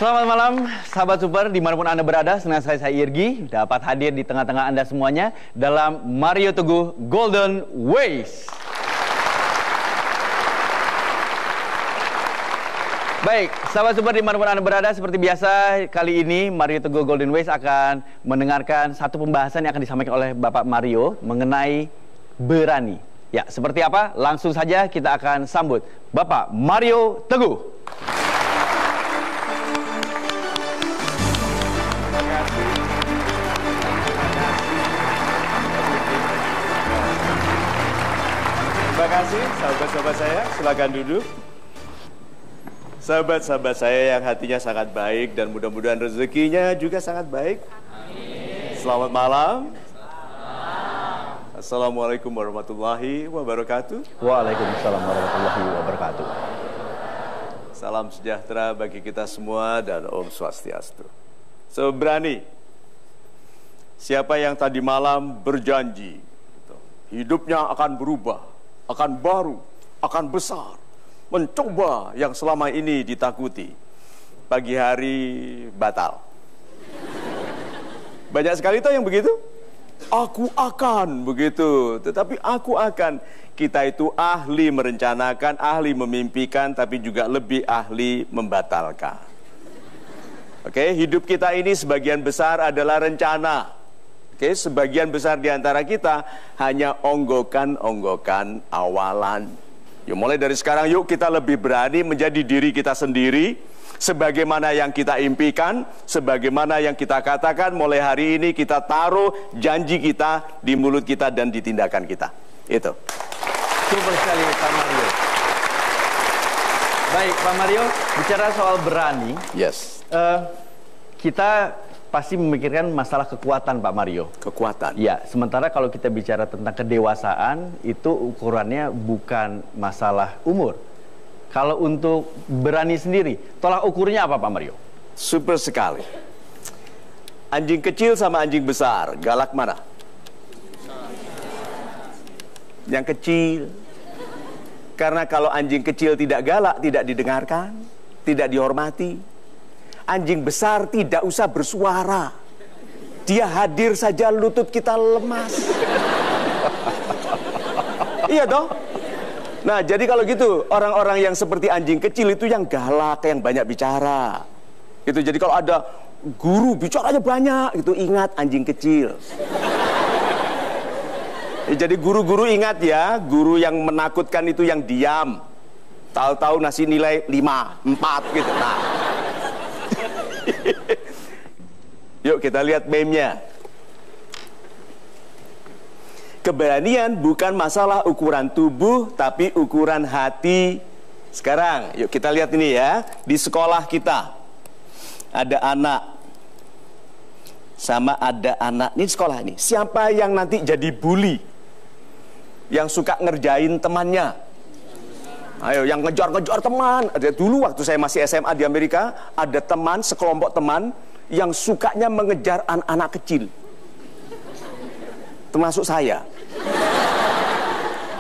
Selamat malam, sahabat super, dimanapun Anda berada. Senang saya Irgi, dapat hadir di tengah-tengah Anda semuanya dalam Mario Teguh Golden Ways. Baik, sahabat super, dimanapun Anda berada, seperti biasa, kali ini Mario Teguh Golden Ways akan mendengarkan satu pembahasan yang akan disampaikan oleh Bapak Mario mengenai berani. Ya, seperti apa? Langsung saja kita akan sambut Bapak Mario Teguh. Terima kasih sahabat-sahabat saya, silakan duduk. Sahabat-sahabat saya yang hatinya sangat baik dan mudah-mudahan rezekinya juga sangat baik. Amin. Selamat malam. Assalamualaikum warahmatullahi wabarakatuh. Waalaikumsalam warahmatullahi wabarakatuh. Salam sejahtera bagi kita semua dan Om Swastiastu. Berani. Siapa yang tadi malam berjanji hidupnya akan berubah, akan baru, akan besar, mencoba yang selama ini ditakuti, pagi hari batal. Banyak sekali tuh yang begitu. Aku akan begitu, tetapi aku akan. Kita itu ahli merencanakan, ahli memimpikan, tapi juga lebih ahli membatalkan. Oke, hidup kita ini sebagian besar adalah rencana. Oke, sebagian besar di antara kita hanya onggokan-onggokan awalan. Yuk, mulai dari sekarang yuk kita lebih berani menjadi diri kita sendiri, sebagaimana yang kita impikan, sebagaimana yang kita katakan. Mulai hari ini kita taruh janji kita di mulut kita dan di tindakan kita. Itu. Super sekali Pak Mario. Baik Pak Mario, bicara soal berani. Yes. Kita pasti memikirkan masalah kekuatan Pak Mario. Kekuatan. Ya, sementara kalau kita bicara tentang kedewasaan, itu ukurannya bukan masalah umur. Kalau untuk berani sendiri, tolak ukurnya apa Pak Mario? Super sekali. Anjing kecil sama anjing besar, galak mana? Yang kecil. Karena kalau anjing kecil tidak galak, tidak didengarkan, tidak dihormati. Anjing besar tidak usah bersuara. Dia hadir saja lutut kita lemas. Iya dong? Nah, jadi kalau gitu, orang-orang yang seperti anjing kecil itu yang galak, yang banyak bicara. Itu jadi kalau ada guru bicaranya banyak, itu ingat anjing kecil. Jadi guru-guru ingat ya, guru yang menakutkan itu yang diam. Tahu-tahu ngasih nilai 5, 4 gitu. Nah. Yuk kita lihat meme-nya. Keberanian bukan masalah ukuran tubuh, tapi ukuran hati. Sekarang, yuk kita lihat ini ya. Di sekolah kita ada anak sama ada anak. Ini sekolah ini. Siapa yang nanti jadi bully? Yang suka ngerjain temannya? Ayo, yang ngejar-ngejar teman. Ada dulu waktu saya masih SMA di Amerika, ada teman, sekelompok teman yang sukanya mengejar anak-anak kecil. Termasuk saya.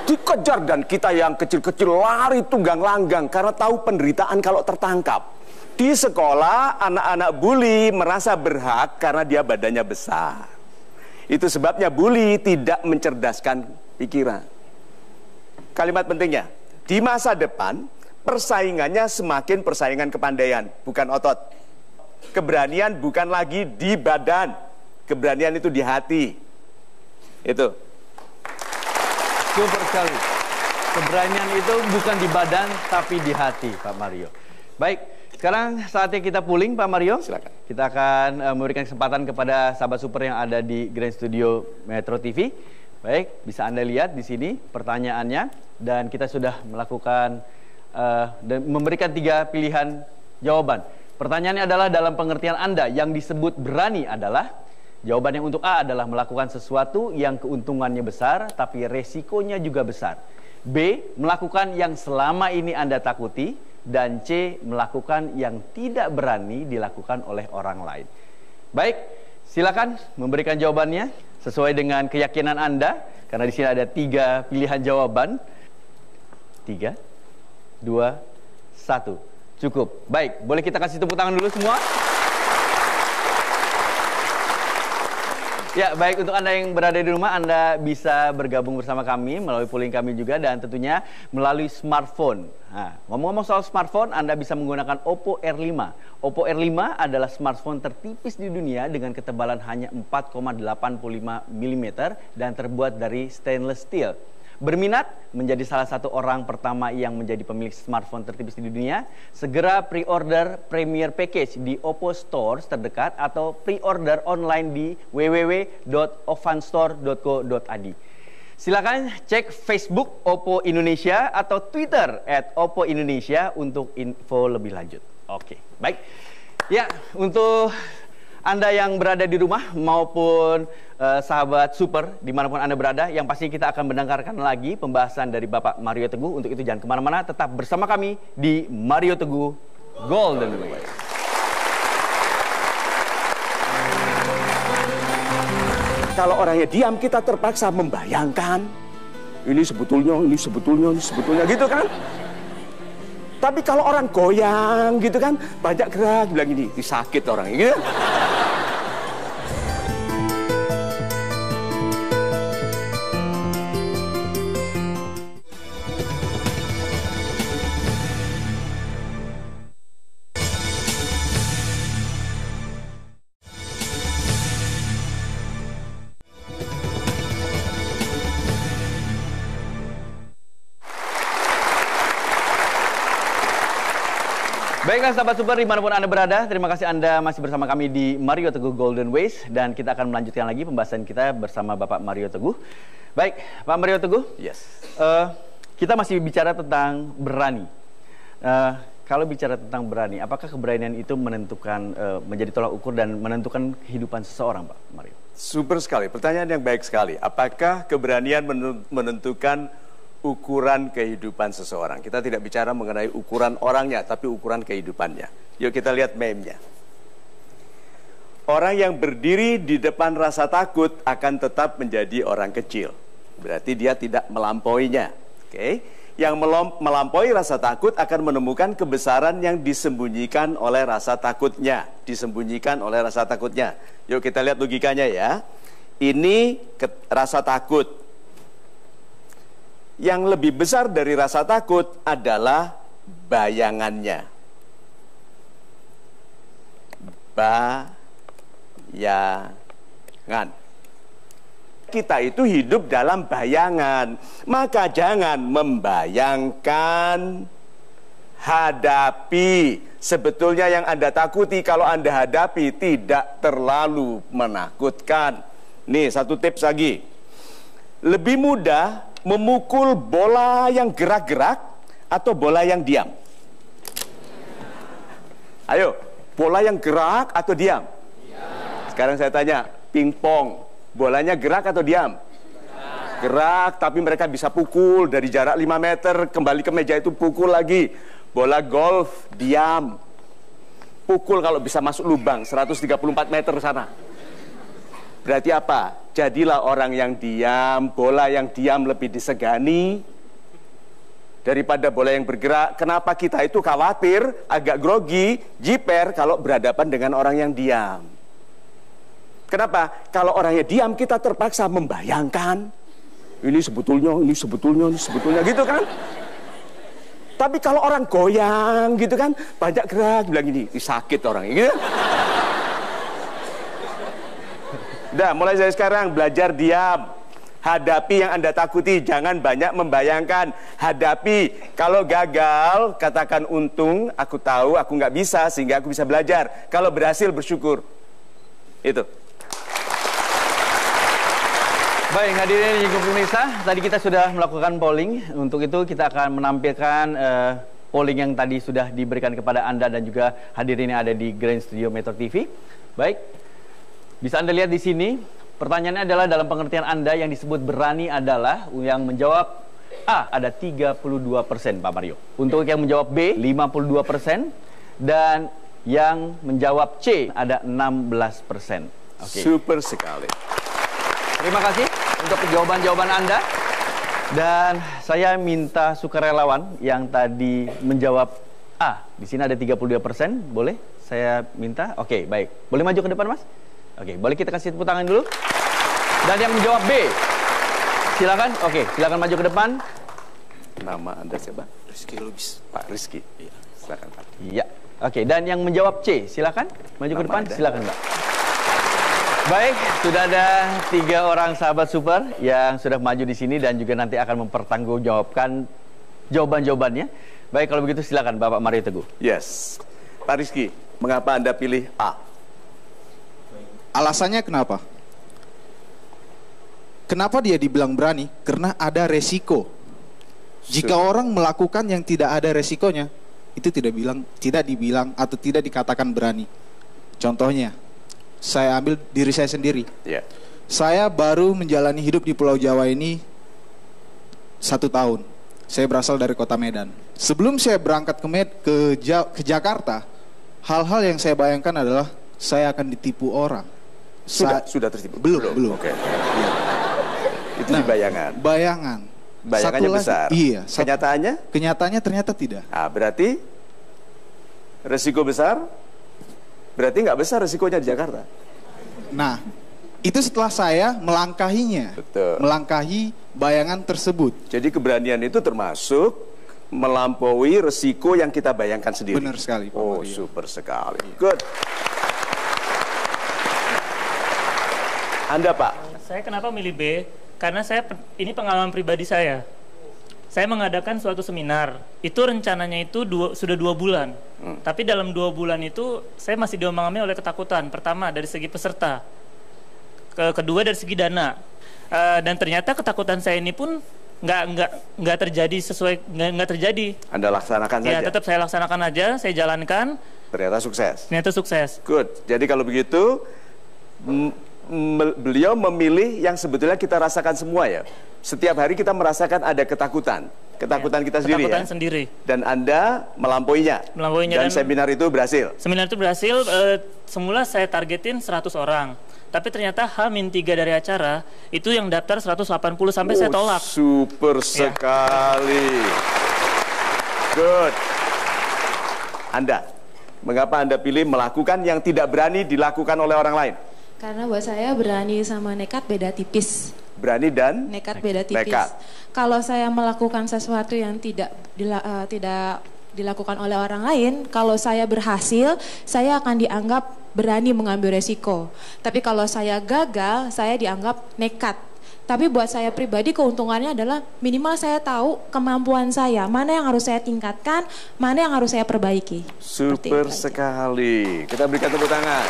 Dikejar dan kita yang kecil-kecil lari tunggang langgang karena tahu penderitaan kalau tertangkap. Di sekolah, anak-anak bully merasa berhak karena dia badannya besar. Itu sebabnya bully tidak mencerdaskan pikiran. Kalimat pentingnya, di masa depan, persaingannya semakin persaingan kepandaian, bukan otot. Keberanian bukan lagi di badan, keberanian itu di hati. Itu. Super sekali. Keberanian itu bukan di badan, tapi di hati, Pak Mario. Baik, sekarang saatnya kita pooling, Pak Mario. Silakan. Kita akan memberikan kesempatan kepada sahabat super yang ada di Grand Studio Metro TV. Baik, bisa Anda lihat di sini pertanyaannya. Dan kita sudah melakukan dan memberikan 3 pilihan jawaban. Pertanyaannya adalah dalam pengertian Anda yang disebut berani adalah, jawaban yang untuk A adalah melakukan sesuatu yang keuntungannya besar tapi resikonya juga besar. B, melakukan yang selama ini Anda takuti. Dan C, melakukan yang tidak berani dilakukan oleh orang lain. Baik, silakan memberikan jawabannya sesuai dengan keyakinan Anda. Karena di sini ada 3 pilihan jawaban. 3, 2, 1. Cukup. Baik, boleh kita kasih tepuk tangan dulu semua? Ya, baik, untuk Anda yang berada di rumah, Anda bisa bergabung bersama kami melalui polling kami juga dan tentunya melalui smartphone. Nah, ngomong-ngomong soal smartphone, Anda bisa menggunakan Oppo R5. Oppo R5 adalah smartphone tertipis di dunia dengan ketebalan hanya 4,85 mm dan terbuat dari stainless steel. Berminat menjadi salah satu orang pertama yang menjadi pemilik smartphone tertipis di dunia? Segera pre-order Premier Package di Oppo Stores terdekat atau pre-order online di www.ovanstore.co.id. Silakan cek Facebook Oppo Indonesia atau Twitter @OppoIndonesia untuk info lebih lanjut. Oke, baik. Ya, untuk Anda yang berada di rumah maupun sahabat Super dimanapun Anda berada, yang pasti kita akan mendengarkan lagi pembahasan dari Bapak Mario Teguh. Untuk itu jangan kemana-mana, tetap bersama kami di Mario Teguh Golden Way. Kalau orangnya diam, kita terpaksa membayangkan ini sebetulnya gitu kan. Tapi kalau orang goyang gitu kan, banyak gerak, bilang ini sakit orang gitu. Baiklah sahabat Super dimanapun Anda berada, terima kasih Anda masih bersama kami di Mario Teguh Golden Ways. Dan kita akan melanjutkan lagi pembahasan kita bersama Bapak Mario Teguh. Baik, Pak Mario Teguh. Yes. Kita masih bicara tentang berani. Kalau bicara tentang berani, apakah keberanian itu menentukan, menjadi tolak ukur dan menentukan kehidupan seseorang, Pak Mario? Super sekali, pertanyaan yang baik sekali. Apakah keberanian menentukan ukuran kehidupan seseorang? Kita tidak bicara mengenai ukuran orangnya, tapi ukuran kehidupannya. Yuk kita lihat meme-nya. Orang yang berdiri di depan rasa takut akan tetap menjadi orang kecil. Berarti dia tidak melampauinya. Oke? Yang melampaui rasa takut akan menemukan kebesaran yang disembunyikan oleh rasa takutnya. Disembunyikan oleh rasa takutnya. Yuk kita lihat logikanya ya. Ini rasa takut. Yang lebih besar dari rasa takut adalah bayangannya. Bayangan. Kita itu hidup dalam bayangan. Maka jangan membayangkan, hadapi. Sebetulnya yang Anda takuti kalau Anda hadapi tidak terlalu menakutkan. Nih, satu tips lagi. Lebih mudah memukul bola yang gerak-gerak atau bola yang diam? Ayo, bola yang gerak atau diam? Sekarang saya tanya, pingpong, bolanya gerak atau diam? Gerak, tapi mereka bisa pukul dari jarak 5 meter, kembali ke meja itu pukul lagi. Bola golf, diam. Pukul kalau bisa masuk lubang, 134 meter sana. Berarti apa? Jadilah orang yang diam. Bola yang diam lebih disegani daripada bola yang bergerak. Kenapa kita itu khawatir, agak grogi, jiper kalau berhadapan dengan orang yang diam? Kenapa? Kalau orangnya diam, kita terpaksa membayangkan ini sebetulnya gitu kan. Tapi kalau orang goyang gitu kan, banyak gerak, bilang ini sakit orang gitu. Udah, mulai dari sekarang belajar diam. Hadapi yang Anda takuti, jangan banyak membayangkan. Hadapi, kalau gagal, katakan untung, aku tahu, aku nggak bisa, sehingga aku bisa belajar. Kalau berhasil, bersyukur. Itu. Baik, hadirin yang pemirsa, tadi kita sudah melakukan polling. Untuk itu kita akan menampilkan polling yang tadi sudah diberikan kepada Anda dan juga hadirin yang ada di Grand Studio Metro TV. Baik. Bisa Anda lihat di sini, pertanyaannya adalah dalam pengertian Anda yang disebut berani adalah yang menjawab A ada 32% Pak Mario. Untuk yang menjawab B 52% dan yang menjawab C ada 16%. Okay. Super sekali. Terima kasih untuk jawaban-jawaban Anda. Dan saya minta sukarelawan yang tadi menjawab A. Di sini ada 32%, boleh saya minta? Oke, baik. Boleh maju ke depan, Mas? Oke, boleh kita kasih tepuk tangan dulu? Dan yang menjawab B, silakan. Oke, silakan maju ke depan. Nama Anda siapa? Rizky Lubis. Pak Rizky. Iya, silakan Pak. Iya. Oke, dan yang menjawab C, silakan maju ke Nama depan. Anda. Silakan, Mbak. Baik, sudah ada 3 orang sahabat super yang sudah maju di sini dan juga nanti akan mempertanggungjawabkan jawaban-jawabannya. Baik, kalau begitu silakan Bapak Mario Teguh. Yes. Pak Rizky, mengapa Anda pilih A? Alasannya kenapa? Kenapa dia dibilang berani? Karena ada resiko. Jika orang melakukan yang tidak ada resikonya, itu tidak dibilang atau tidak dikatakan berani. Contohnya, saya ambil diri saya sendiri. Ya. Saya baru menjalani hidup di Pulau Jawa ini 1 tahun. Saya berasal dari kota Medan. Sebelum saya berangkat ke Jakarta, hal-hal yang saya bayangkan adalah saya akan ditipu orang. Sudah tertipu? Belum. Oke. Ya. Itu di bayangan. Bayangan. Bayangannya besar. Iya. Kenyataannya? Kenyataannya ternyata tidak. Ah, berarti resiko besar. Berarti nggak besar resikonya di Jakarta. Nah, itu setelah saya melangkahinya. Betul. Melangkahi bayangan tersebut. Jadi keberanian itu termasuk melampaui resiko yang kita bayangkan sendiri. Benar sekali, Pak Oh, Mario. super sekali. Good. Anda, Pak? Saya kenapa milih B? Karena ini pengalaman pribadi saya. Saya mengadakan suatu seminar. Itu rencananya itu sudah 2 bulan. Tapi dalam 2 bulan itu saya masih diomong-omongin oleh ketakutan. Pertama dari segi peserta, kedua dari segi dana. Dan ternyata ketakutan saya ini pun nggak terjadi nggak terjadi. Anda laksanakan Ya, saja. tetap saya laksanakan aja, saya jalankan. Ternyata sukses. Ternyata sukses. Good. Jadi kalau begitu beliau memilih yang sebetulnya kita rasakan semua ya. Setiap hari kita merasakan ada ketakutan kita sendiri Ketakutan ya. sendiri. Dan Anda melampauinya. Melampauinya Dan seminar itu berhasil. Seminar itu berhasil. Semula saya targetin 100 orang. Tapi ternyata H-3 dari acara itu yang daftar 180 sampai saya tolak. Super sekali. Good. Anda, mengapa Anda pilih melakukan yang tidak berani dilakukan oleh orang lain? Karena buat saya berani sama nekat beda tipis. Berani dan Nekat beda tipis. nekat. Kalau saya melakukan sesuatu yang tidak dilakukan oleh orang lain, kalau saya berhasil, saya akan dianggap berani mengambil resiko. Tapi kalau saya gagal, saya dianggap nekat. Tapi buat saya pribadi keuntungannya adalah minimal saya tahu kemampuan saya, mana yang harus saya tingkatkan, mana yang harus saya perbaiki. Seperti super itu aja. sekali. Kita berikan tepuk tangan.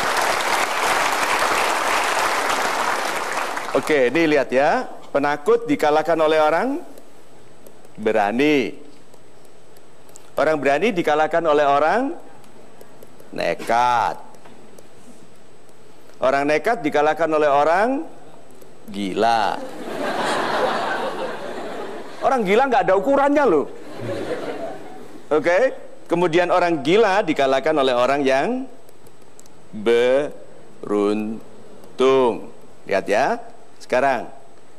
Oke, ini lihat ya. Penakut dikalahkan oleh orang berani. Orang berani dikalahkan oleh orang nekat. Orang nekat dikalahkan oleh orang gila. Orang gila nggak ada ukurannya loh. Oke. Kemudian orang gila dikalahkan oleh orang yang beruntung. Lihat ya. Sekarang,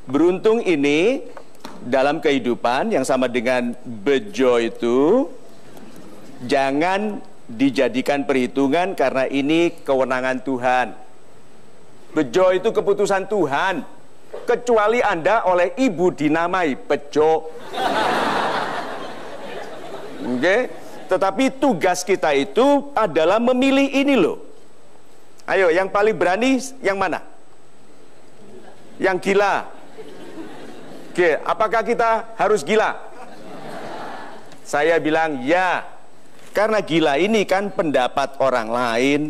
beruntung ini dalam kehidupan yang sama dengan bejo itu jangan dijadikan perhitungan karena ini kewenangan Tuhan. Bejo itu keputusan Tuhan. Kecuali Anda oleh ibu dinamai bejo. Oke? Tetapi tugas kita itu adalah memilih ini loh. Ayo, yang paling berani yang mana? Yang gila. Oke, apakah kita harus gila? Saya bilang ya. Karena gila ini kan pendapat orang lain.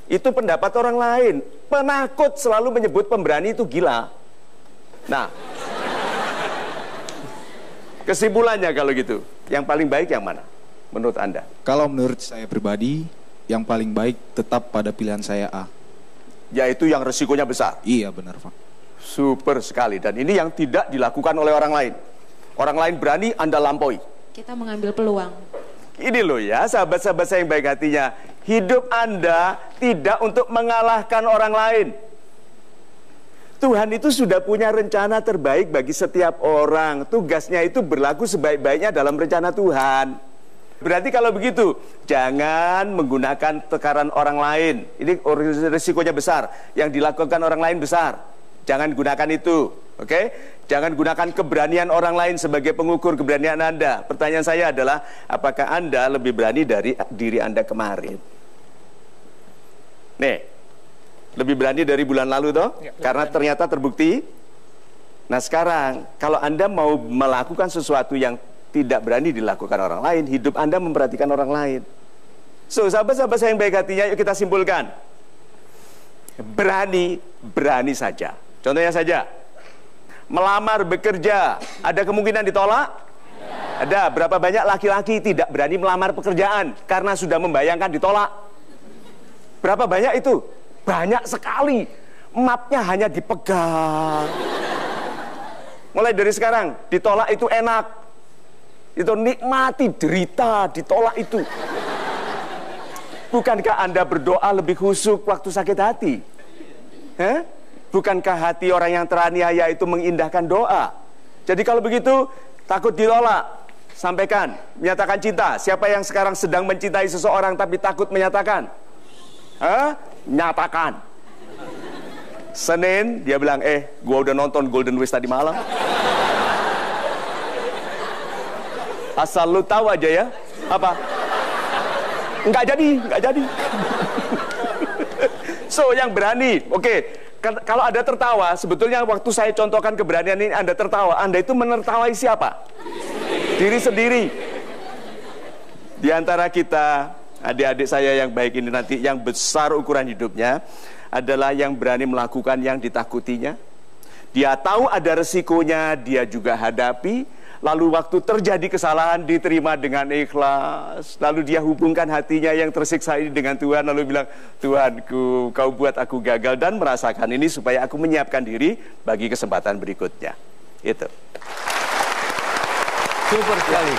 Itu pendapat orang lain. Penakut selalu menyebut pemberani itu gila. Nah, kesimpulannya kalau gitu, yang paling baik yang mana menurut Anda? Kalau menurut saya pribadi, yang paling baik tetap pada pilihan saya A. Yaitu yang resikonya besar. Iya benar, Pak. Super sekali. Dan ini yang tidak dilakukan oleh orang lain. Orang lain berani, Anda lampaui. Kita mengambil peluang. Ini loh ya, sahabat-sahabat saya yang baik hatinya. Hidup Anda tidak untuk mengalahkan orang lain. Tuhan itu sudah punya rencana terbaik bagi setiap orang. Tugasnya itu berlaku sebaik-baiknya dalam rencana Tuhan. Berarti kalau begitu, jangan menggunakan tekanan orang lain. Ini risikonya besar. Yang dilakukan orang lain besar. Jangan gunakan itu. Oke? Jangan gunakan keberanian orang lain sebagai pengukur keberanian Anda. Pertanyaan saya adalah, apakah Anda lebih berani dari diri Anda kemarin? Nih, lebih berani dari bulan lalu toh? Ya, karena ternyata terbukti. Nah sekarang, kalau Anda mau melakukan sesuatu yang tidak berani dilakukan orang lain, hidup Anda memperhatikan orang lain. So, sahabat-sahabat saya yang baik hatinya, yuk kita simpulkan. Berani, berani saja. Contohnya saja, melamar bekerja, ada kemungkinan ditolak? Ada. Berapa banyak laki-laki tidak berani melamar pekerjaan karena sudah membayangkan ditolak? Berapa banyak itu? Banyak sekali. Mapnya hanya dipegang. Mulai dari sekarang, ditolak itu enak. Itu nikmati derita ditolak itu. Bukankah Anda berdoa lebih khusyuk waktu sakit hati? Bukankah hati orang yang teraniaya itu mengindahkan doa? Jadi kalau begitu, takut ditolak, sampaikan, menyatakan cinta. Siapa yang sekarang sedang mencintai seseorang tapi takut menyatakan? Nyatakan. Senin, dia bilang, gua udah nonton Golden Ways tadi malam. Asal lu tahu aja ya. Apa? Enggak jadi. So, yang berani, oke. Kalau ada tertawa, sebetulnya waktu saya contohkan keberanian ini, Anda tertawa. Anda itu menertawai siapa? Diri sendiri. Di antara kita, adik-adik saya yang baik ini nanti, yang besar ukuran hidupnya, adalah yang berani melakukan yang ditakutinya. Dia tahu ada resikonya, dia juga hadapi. Lalu waktu terjadi kesalahan diterima dengan ikhlas. Lalu dia hubungkan hatinya yang tersiksa ini dengan Tuhan. Lalu bilang, Tuhanku, kau buat aku gagal dan merasakan ini supaya aku menyiapkan diri bagi kesempatan berikutnya. Itu. Super sekali.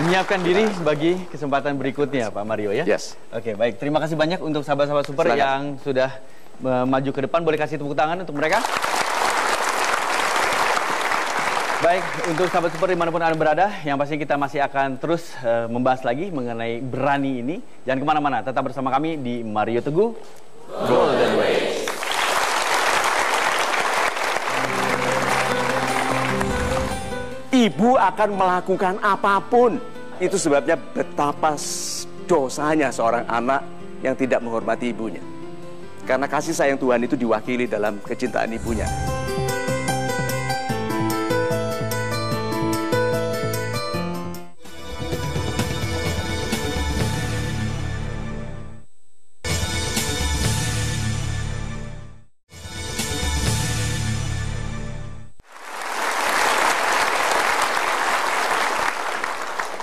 Menyiapkan diri bagi kesempatan berikutnya, Pak Mario ya. Yes. Oke, baik. Terima kasih banyak untuk sahabat-sahabat super Silakan. yang sudah maju ke depan. Boleh kasih tepuk tangan untuk mereka. Baik, untuk sahabat super dimanapun Anda berada, yang pasti kita masih akan terus membahas lagi mengenai berani ini. Jangan kemana-mana, tetap bersama kami di Mario Teguh Golden Ways. Ibu akan melakukan apapun. Itu sebabnya betapa dosanya seorang anak yang tidak menghormati ibunya. Karena kasih sayang Tuhan itu diwakili dalam kecintaan ibunya.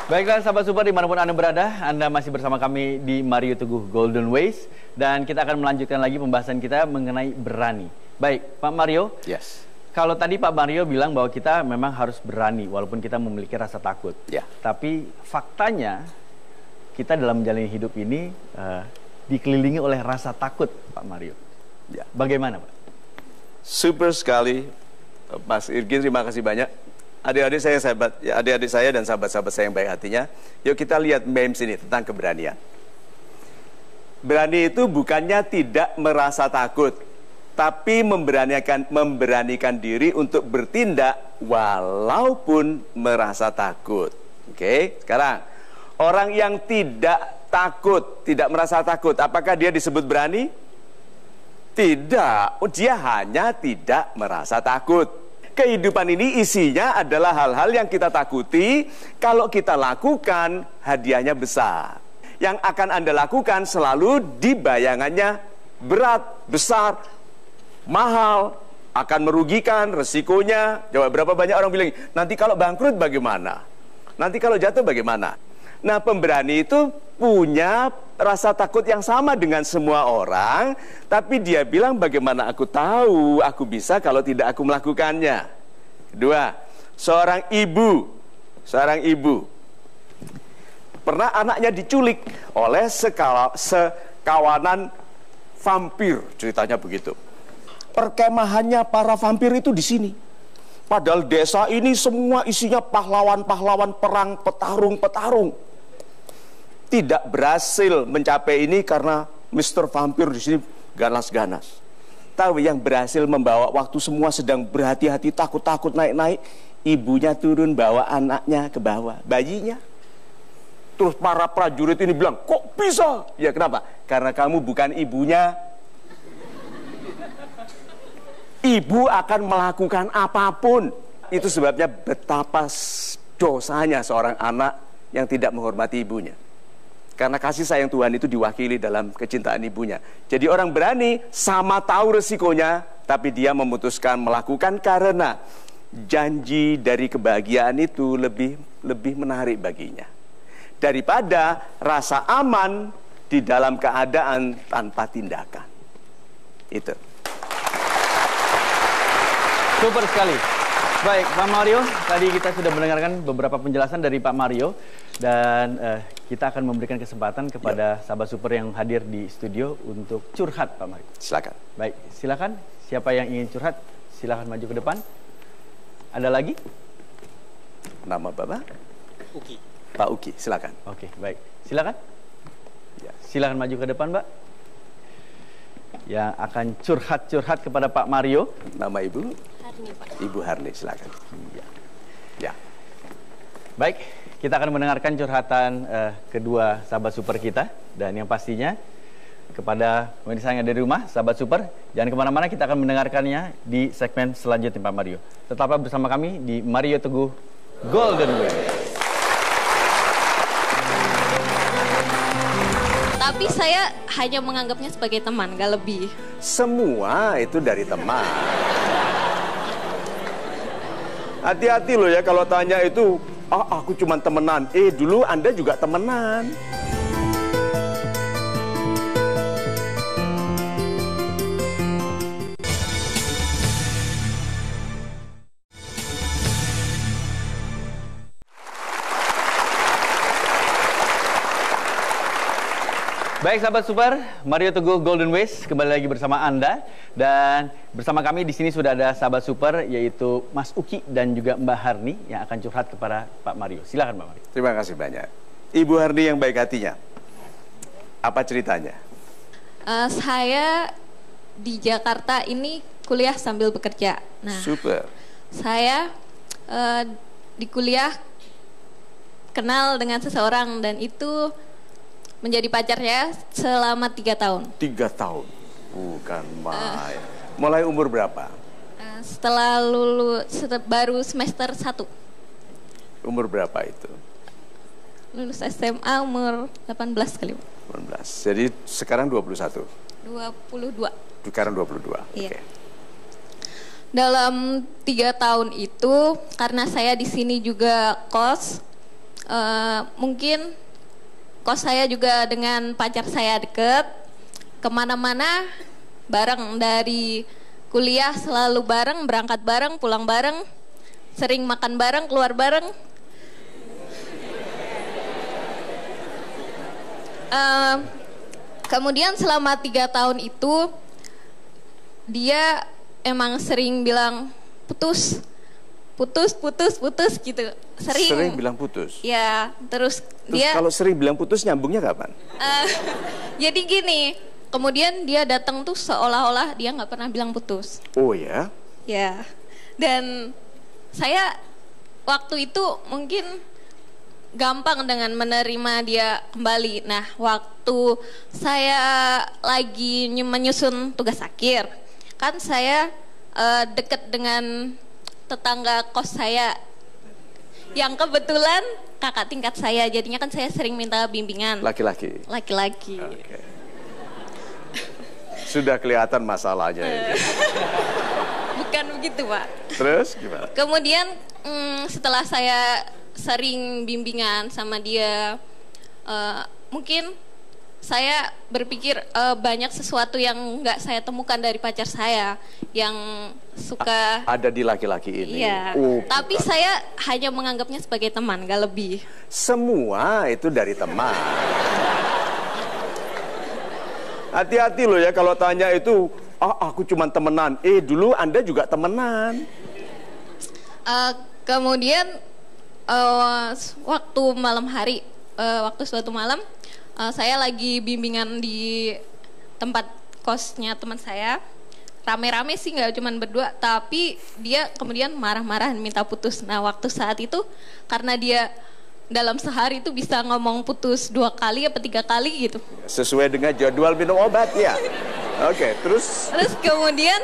Baiklah sahabat super dimanapun Anda berada, Anda masih bersama kami di Mario Teguh Golden Ways. Dan kita akan melanjutkan lagi pembahasan kita mengenai berani. Baik, Pak Mario. Yes. Kalau tadi Pak Mario bilang bahwa kita memang harus berani walaupun kita memiliki rasa takut. Ya. Tapi faktanya kita dalam menjalani hidup ini dikelilingi oleh rasa takut, Pak Mario. Ya. Bagaimana, Pak? Super sekali, Mas Irgin, terima kasih banyak. Adik-adik saya, adik-adik saya dan sahabat-sahabat saya yang baik hatinya, yuk kita lihat memes ini tentang keberanian. Berani itu bukannya tidak merasa takut, tapi memberanikan diri untuk bertindak walaupun merasa takut. Oke, sekarang orang yang tidak takut, tidak merasa takut, apakah dia disebut berani? Tidak, dia hanya tidak merasa takut. Kehidupan ini isinya adalah hal-hal yang kita takuti. Kalau kita lakukan, hadiahnya besar. Yang akan Anda lakukan selalu di bayangannya berat, besar, mahal, akan merugikan, resikonya. Coba berapa banyak orang bilang, nanti kalau bangkrut bagaimana? Nanti kalau jatuh bagaimana? Nah, pemberani itu punya rasa takut yang sama dengan semua orang, tapi dia bilang, bagaimana aku tahu aku bisa kalau tidak aku melakukannya. Kedua, seorang ibu pernah anaknya diculik oleh sekawanan vampir, ceritanya begitu. perkemahannya para vampir itu di sini. Padahal desa ini semua isinya pahlawan-pahlawan perang, petarung-petarung. Tidak berhasil mencapai ini karena Mr. Vampir di sini ganas-ganas. Tahu yang berhasil membawa waktu semua sedang berhati-hati, takut-takut naik-naik, ibunya turun bawa anaknya ke bawah, bayinya. Terus para prajurit ini bilang, kok bisa? Ya kenapa? Karena kamu bukan ibunya. Ibu akan melakukan apapun. Itu sebabnya betapa dosanya seorang anak yang tidak menghormati ibunya. Karena kasih sayang Tuhan itu diwakili dalam kecintaan ibunya. Jadi orang berani sama tahu resikonya, tapi dia memutuskan melakukan karena janji dari kebahagiaan itu lebih menarik baginya. Daripada rasa aman di dalam keadaan tanpa tindakan. Itu. Super sekali. Baik, Pak Mario, tadi kita sudah mendengarkan beberapa penjelasan dari Pak Mario dan kita akan memberikan kesempatan kepada sahabat super yang hadir di studio untuk curhat, Pak Mario. Silakan. Baik, silakan. Siapa yang ingin curhat, silakan maju ke depan. Ada lagi? Nama Bapak? Uki. Pak Uki, silakan. Oke, baik. Silakan. Ya, silakan maju ke depan, Mbak. Yang akan curhat-curhat kepada Pak Mario. Nama Ibu? Harni, Pak. Ibu Harni, silakan. Ya. Baik, kita akan mendengarkan curhatan kedua sahabat super kita. Dan yang pastinya kepada pemirsa yang ada di rumah, sahabat super, jangan kemana-mana, kita akan mendengarkannya di segmen selanjutnya Pak Mario. Tetaplah bersama kami di Mario Teguh Golden Way. Tapi saya hanya menganggapnya sebagai teman, gak lebih. Semua itu dari teman. Hati-hati loh ya kalau tanya itu, aku cuma temenan. Dulu Anda juga temenan. Baik sahabat super, Mario Teguh Golden Ways kembali lagi bersama Anda. Dan bersama kami di sini sudah ada sahabat super yaitu Mas Uki dan juga Mbak Harni yang akan curhat kepada Pak Mario. Silakan Mbak Mario. Terima kasih banyak. Ibu Harni yang baik hatinya. Apa ceritanya? Saya di Jakarta ini kuliah sambil bekerja. Nah, Super. saya di kuliah kenal dengan seseorang dan itu menjadi pacarnya selama 3 tahun. 3 tahun? Bukan main. Mulai umur berapa? Setelah lulus, baru semester 1. Umur berapa itu? Lulus SMA umur 18 kali. 18. Jadi sekarang 21? 22. Sekarang 22? Iya. Oke. Dalam 3 tahun itu, karena saya di sini juga kos, mungkin kos saya juga dengan pacar saya deket, kemana-mana bareng, dari kuliah selalu bareng, berangkat bareng, pulang bareng, sering makan bareng, keluar bareng. Kemudian selama 3 tahun itu dia emang sering bilang putus gitu, sering bilang putus? Ya, terus dia kalau sering bilang putus nyambungnya kapan? Jadi gini, kemudian dia datang tuh seolah-olah dia nggak pernah bilang putus. Oh ya? Ya, dan saya waktu itu mungkin gampang dengan menerima dia kembali. Nah, waktu saya lagi menyusun tugas akhir, kan saya deket dengan tetangga kos saya yang kebetulan kakak tingkat saya, jadinya kan saya sering minta bimbingan. Laki-laki? Laki-laki. Okay. Sudah kelihatan masalahnya ini. Bukan begitu, Pak. Terus gimana? Kemudian setelah saya sering bimbingan sama dia, mungkin saya berpikir banyak sesuatu yang nggak saya temukan dari pacar saya yang suka ada di laki-laki ini. Iya. Tapi saya hanya menganggapnya sebagai teman, nggak lebih. Semua itu dari teman. Hati-hati loh ya kalau tanya itu, Aku cuma temenan. Dulu Anda juga temenan. Kemudian waktu malam hari, waktu suatu malam, saya lagi bimbingan di tempat kosnya teman saya. Rame-rame sih, nggak cuma berdua, tapi dia kemudian marah-marah minta putus. Nah, waktu saat itu karena dia dalam sehari itu bisa ngomong putus 2 kali apa 3 kali gitu. Sesuai dengan jadwal minum obat ya. Oke, terus kemudian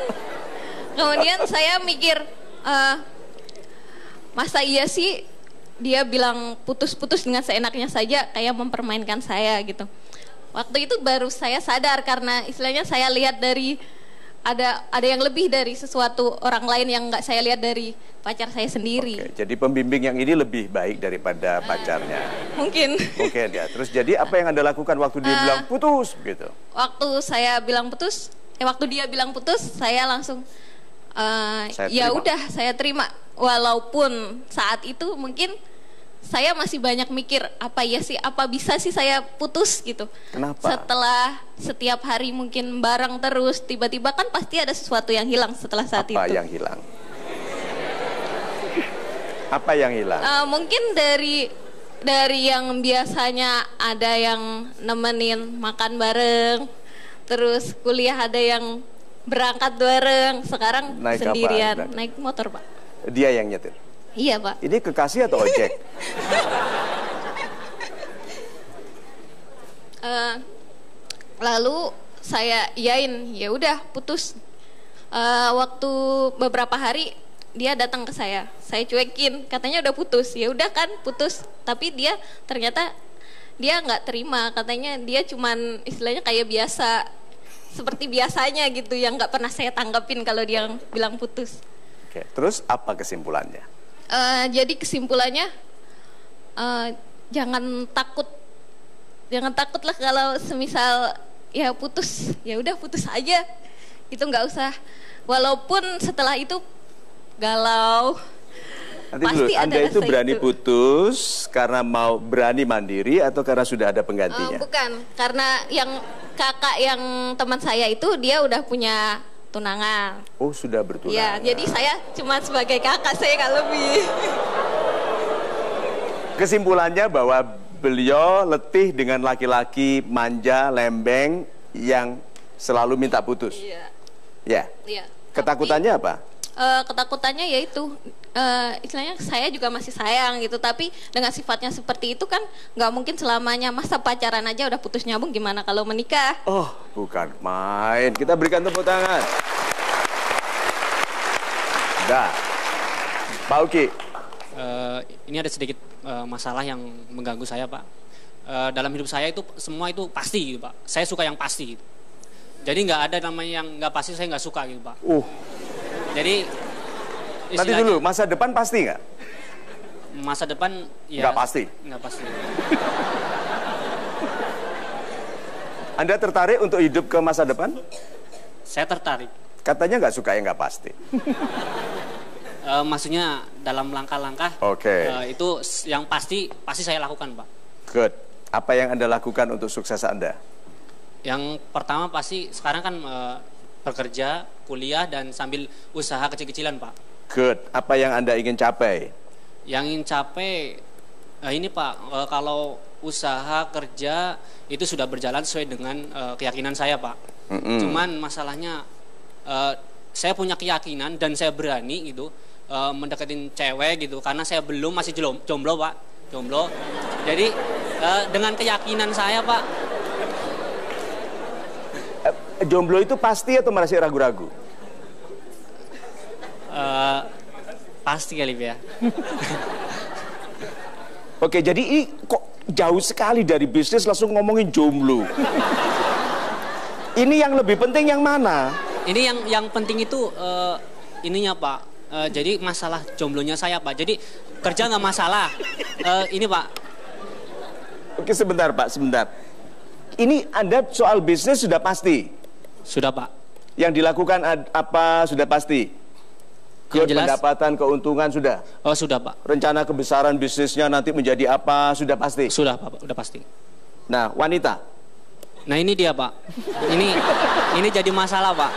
saya mikir, masa iya sih dia bilang putus-putus dengan seenaknya saja, kayak mempermainkan saya gitu. Waktu itu baru saya sadar karena istilahnya saya lihat dari ada yang lebih dari sesuatu orang lain yang nggak saya lihat dari pacar saya sendiri. Oke, jadi pembimbing yang ini lebih baik daripada pacarnya. Mungkin. Oke dia. Terus jadi apa yang Anda lakukan waktu dia bilang putus gitu? Waktu saya bilang putus, waktu dia bilang putus, saya langsung ya udah saya terima. Walaupun saat itu mungkin saya masih banyak mikir, apa bisa sih saya putus gitu. Kenapa? Setelah setiap hari mungkin bareng terus, tiba-tiba kan pasti ada sesuatu yang hilang setelah saat itu. Apa yang hilang? Apa yang hilang? Mungkin dari yang biasanya ada yang nemenin makan bareng, terus kuliah ada yang berangkat bareng, sekarang naik sendirian, apa? Naik motor, Pak. Dia yang nyetir? Iya, Pak. Ini kekasih atau ojek? Lalu saya iyain, ya udah putus. Waktu beberapa hari dia datang ke saya cuekin, katanya udah putus. Ya udah kan putus, tapi dia ternyata dia nggak terima, katanya dia cuman istilahnya kayak biasa, seperti biasanya gitu, yang nggak pernah saya tanggapin kalau dia bilang putus. Oke, terus apa kesimpulannya? Jadi kesimpulannya jangan takut lah kalau semisal ya putus, ya udah putus aja, itu nggak usah, walaupun setelah itu galau. Nanti pasti dulu, Anda ada itu berani putus karena mau berani mandiri atau karena sudah ada penggantinya? Bukan, karena yang kakak yang teman saya itu dia udah punya tunangan. Oh, sudah bertunangan. Ya, jadi saya cuma sebagai kakak, saya nggak lebih. Kesimpulannya bahwa beliau letih dengan laki-laki manja, lembeng yang selalu minta putus. Iya. Ya. Iya. Ketakutannya apa? Ketakutannya yaitu istilahnya saya juga masih sayang gitu, tapi dengan sifatnya seperti itu kan nggak mungkin selamanya, masa pacaran aja udah putus nyambung, gimana kalau menikah? Oh, bukan main. Kita berikan tepuk tangan. Dah, Pak Uki. Ini ada sedikit masalah yang mengganggu saya, Pak. Dalam hidup saya itu semua itu pasti gitu, Pak. Saya suka yang pasti gitu. Jadi nggak ada namanya yang nggak pasti, saya nggak suka gitu, Pak. Jadi nanti dulu, masa depan pasti nggak? Masa depan ya nggak pasti. Nggak pasti. Anda tertarik untuk hidup ke masa depan? Saya tertarik. Katanya nggak suka yang nggak pasti. Maksudnya dalam langkah-langkah itu yang pasti saya lakukan, Pak. Good. Apa yang Anda lakukan untuk sukses Anda? Yang pertama pasti sekarang kan bekerja, kuliah, dan sambil usaha kecil-kecilan, Pak. Good. Apa yang Anda ingin capai? Yang ingin capai ini, Pak, kalau usaha kerja itu sudah berjalan sesuai dengan keyakinan saya, Pak. Cuman masalahnya saya punya keyakinan dan saya berani gitu mendekatin cewek gitu, karena saya masih jomblo, Pak. Jomblo. Jadi dengan keyakinan saya, Pak. Jomblo itu pasti atau masih ragu-ragu? Pasti kali ya. Oke, jadi kok jauh sekali dari bisnis langsung ngomongin jomblo. Ini yang lebih penting yang mana? Ini yang penting itu ininya, Pak. Jadi masalah jomblonya saya, Pak. Jadi kerja nggak masalah. Ini, Pak. Oke, sebentar, Pak, sebentar. Ini Anda soal bisnis sudah pasti? Sudah, Pak. Yang dilakukan apa sudah pasti? Pendapatan, keuntungan sudah? Oh, sudah, Pak. Rencana kebesaran bisnisnya nanti menjadi apa sudah pasti? Sudah, Pak, udah pasti. Nah, wanita? Nah, ini dia, Pak. Ini jadi masalah, Pak.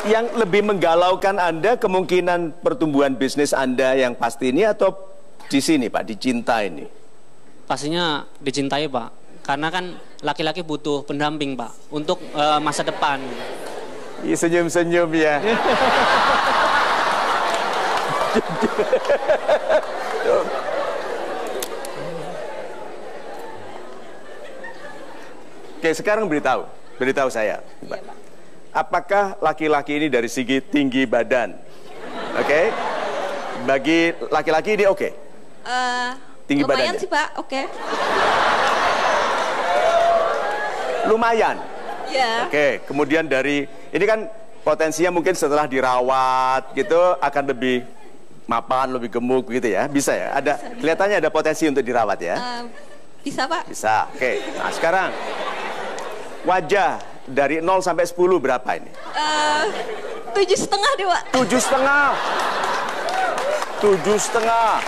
Yang lebih menggalaukan Anda kemungkinan pertumbuhan bisnis Anda yang pasti ini atau di sini Pak, dicinta ini? Pastinya dicintai Pak, karena kan laki-laki butuh pendamping Pak untuk masa depan. Iya, senyum-senyum ya. Oke, sekarang beritahu saya. Apakah laki-laki ini dari segi tinggi badan? Oke. Bagi laki-laki ini oke? Tinggi lumayan badannya? sih Pak, oke. Lumayan? Ya. Oke, kemudian dari, ini kan potensinya mungkin setelah dirawat gitu akan lebih mapan, lebih gemuk gitu ya? Bisa ya? Kelihatannya ada potensi untuk dirawat ya? Bisa Pak. Bisa, oke. Nah sekarang, wajah dari 0 sampai 10 berapa ini? 7,5 deh Pak. 7,5. 7,5.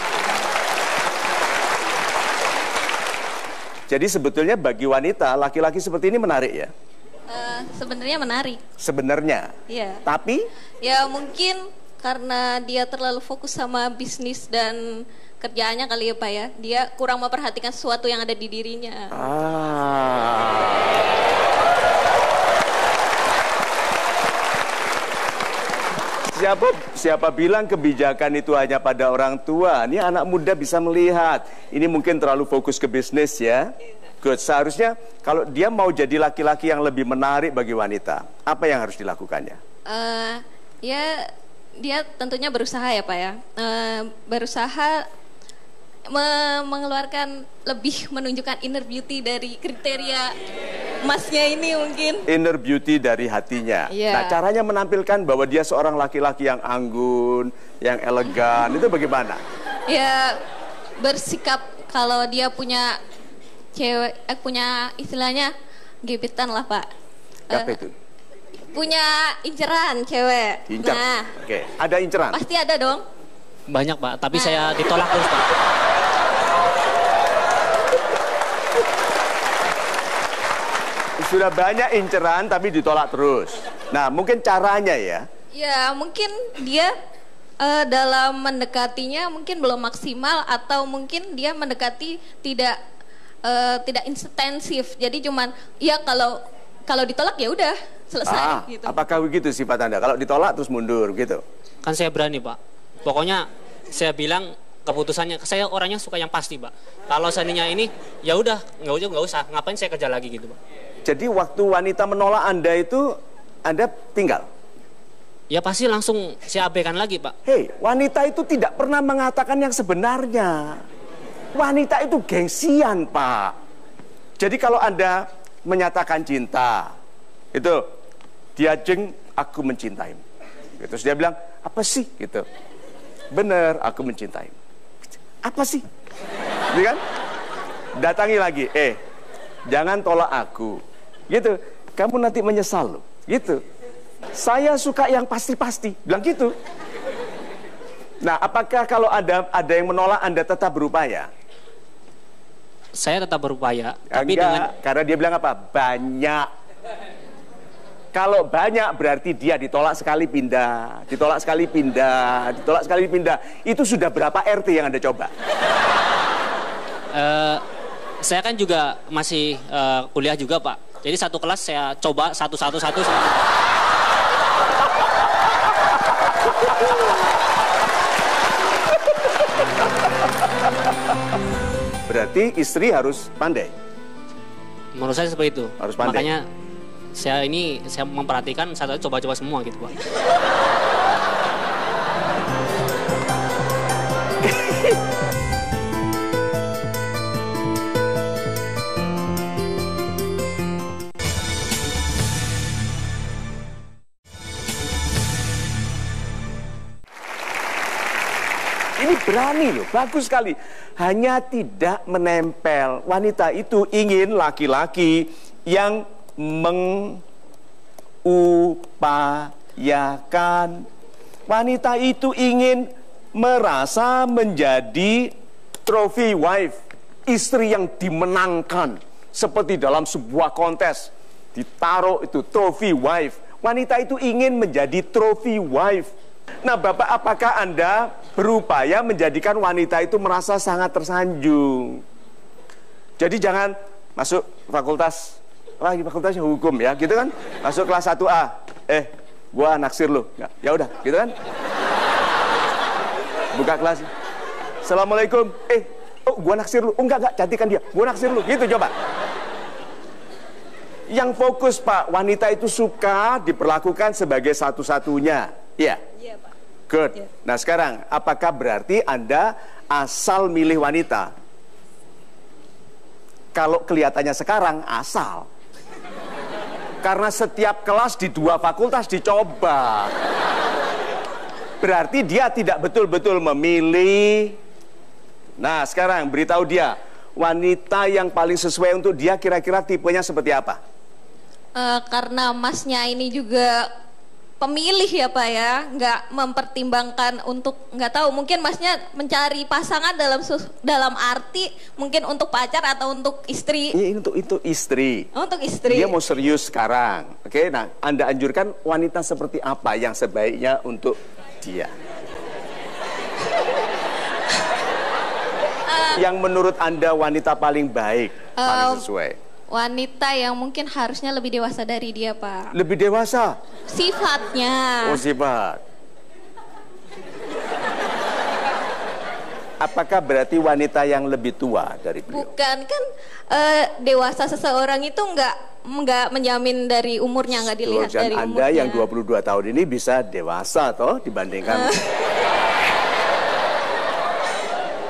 Jadi sebetulnya bagi wanita, laki-laki seperti ini menarik ya? Sebenarnya menarik. Sebenarnya? Iya. Tapi? Ya mungkin karena dia terlalu fokus sama bisnis dan kerjaannya kali ya Pak ya. Dia kurang memperhatikan sesuatu yang ada di dirinya. Siapa bilang kebijakan itu hanya pada orang tua? Ini anak muda bisa melihat. Ini mungkin terlalu fokus ke bisnis ya. Good. Seharusnya kalau dia mau jadi laki-laki yang lebih menarik bagi wanita, apa yang harus dilakukannya? Ya dia tentunya berusaha ya Pak ya. Berusaha mengeluarkan lebih, menunjukkan inner beauty dari kriteria masnya ini mungkin. Inner beauty dari hatinya. Yeah. Nah, caranya menampilkan bahwa dia seorang laki-laki yang anggun, yang elegan, itu bagaimana? Ya, bersikap kalau dia punya cewek, punya istilahnya gebetan lah Pak. Apa itu? Punya inceran cewek. Incer. Nah, Oke, ada inceran? pasti ada dong. Banyak Pak, tapi saya ditolak terus Pak. Sudah banyak inceran tapi ditolak terus. Nah, mungkin caranya ya? Ya, mungkin dia dalam mendekatinya mungkin belum maksimal, atau mungkin dia mendekati tidak intensif. Jadi cuman ya kalau ditolak ya udah selesai gitu. Apakah begitu sifat Anda? Kalau ditolak terus mundur gitu? Kan saya berani Pak. Pokoknya saya bilang keputusannya, saya orangnya suka yang pasti Pak. Kalau seandainya ini ya udah nggak usah, ngapain saya kerja lagi gitu Pak. Jadi waktu wanita menolak Anda itu Anda tinggal? Ya pasti langsung saya abaikan lagi Pak. Hei, wanita itu tidak pernah mengatakan yang sebenarnya. Wanita itu gengsian Pak. Jadi kalau Anda menyatakan cinta, itu dia jeng, aku mencintaimu. Terus dia bilang, apa sih gitu? Bener, aku mencintaimu. Apa sih? Gitu kan? Datangi lagi, jangan tolak aku. Gitu, kamu nanti menyesal loh. Gitu. Saya suka yang pasti-pasti, bilang gitu. Nah, apakah kalau ada yang menolak Anda tetap berupaya? Saya tetap berupaya, tapi enggak, karena dia bilang apa? Banyak. Kalau banyak berarti dia ditolak sekali pindah, ditolak sekali pindah, ditolak sekali pindah. Itu sudah berapa RT yang Anda coba? Saya kan juga masih kuliah juga Pak. Jadi satu kelas saya coba satu. Berarti istri harus pandai. Menurut saya seperti itu. Harus pandai. Makanya saya memperhatikan, saya coba-coba semua gitu Pak. Ini berani loh, bagus sekali. Hanya tidak menempel. Wanita itu ingin laki-laki yang mengupayakan. Wanita itu ingin merasa menjadi trophy wife, istri yang dimenangkan. Seperti dalam sebuah kontes, ditaruh itu trophy wife. Wanita itu ingin menjadi trophy wife. Nah, Bapak, apakah Anda berupaya menjadikan wanita itu merasa sangat tersanjung? Jadi jangan masuk fakultas, lagi fakultasnya hukum ya, gitu kan? Masuk kelas 1A, gua naksir lu. Ya udah, gitu kan? Buka kelas. Assalamualaikum. Gua naksir lu. Enggak, cantikan dia. Gua naksir lu. Gitu coba. Yang fokus, Pak, wanita itu suka diperlakukan sebagai satu-satunya. Iya. Iya, Pak. Good. Iya. Nah, sekarang apakah berarti Anda asal milih wanita? Kalau kelihatannya sekarang asal. Karena setiap kelas di 2 fakultas dicoba. Berarti dia tidak betul-betul memilih. Nah, sekarang beritahu dia, wanita yang paling sesuai untuk dia kira-kira tipenya seperti apa? Karena masnya ini juga pemilih ya Pak ya, nggak mempertimbangkan untuk, nggak tahu, mungkin masnya mencari pasangan dalam arti mungkin untuk pacar atau untuk istri. Ini untuk istri. Untuk istri. Dia mau serius sekarang. Oke, nah Anda anjurkan wanita seperti apa yang sebaiknya untuk dia? Yang menurut Anda wanita paling baik, paling sesuai? Wanita yang mungkin harusnya lebih dewasa dari dia, Pak. Lebih dewasa? Sifatnya. Oh, sifat. Apakah berarti wanita yang lebih tua dari beliau? Bukan, kan dewasa seseorang itu nggak menjamin dari umurnya, nggak dilihat Dan dari Anda umurnya. yang 22 tahun ini bisa dewasa toh dibandingkan.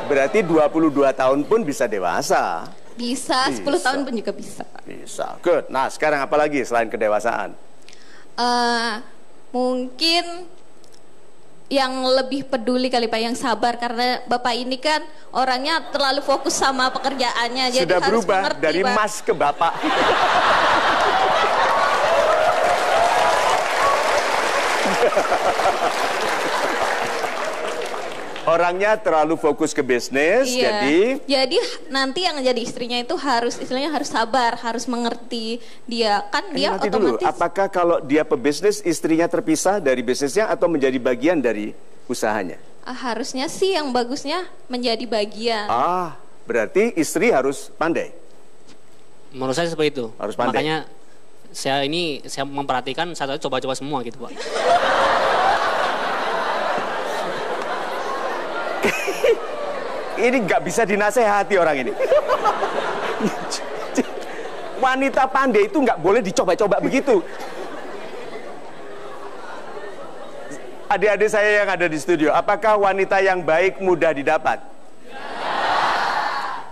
Berarti 22 tahun pun bisa dewasa. Bisa, 10 tahun pun juga bisa. Bisa, good. Nah, sekarang apa lagi selain kedewasaan? Mungkin yang lebih peduli kali Pak, yang sabar, karena Bapak ini kan orangnya terlalu fokus sama pekerjaannya. Jadi Sudah harus berubah mengerti, dari Pak. Mas ke Bapak. Orangnya terlalu fokus ke bisnis, Iya. Jadi nanti yang jadi istrinya itu istilahnya harus sabar, harus mengerti dia. Kan dia nanti dulu, otomatis. apakah kalau dia pebisnis, istrinya terpisah dari bisnisnya atau menjadi bagian dari usahanya? Harusnya sih yang bagusnya menjadi bagian. Berarti istri harus pandai. Menurut saya seperti itu. Harus pandai. Makanya saya memperhatikan, saya coba-coba semua gitu, Pak. Ini nggak bisa dinasehati orang ini. Wanita pandai itu nggak boleh dicoba-coba begitu. Adik-adik saya yang ada di studio, apakah wanita yang baik mudah didapat?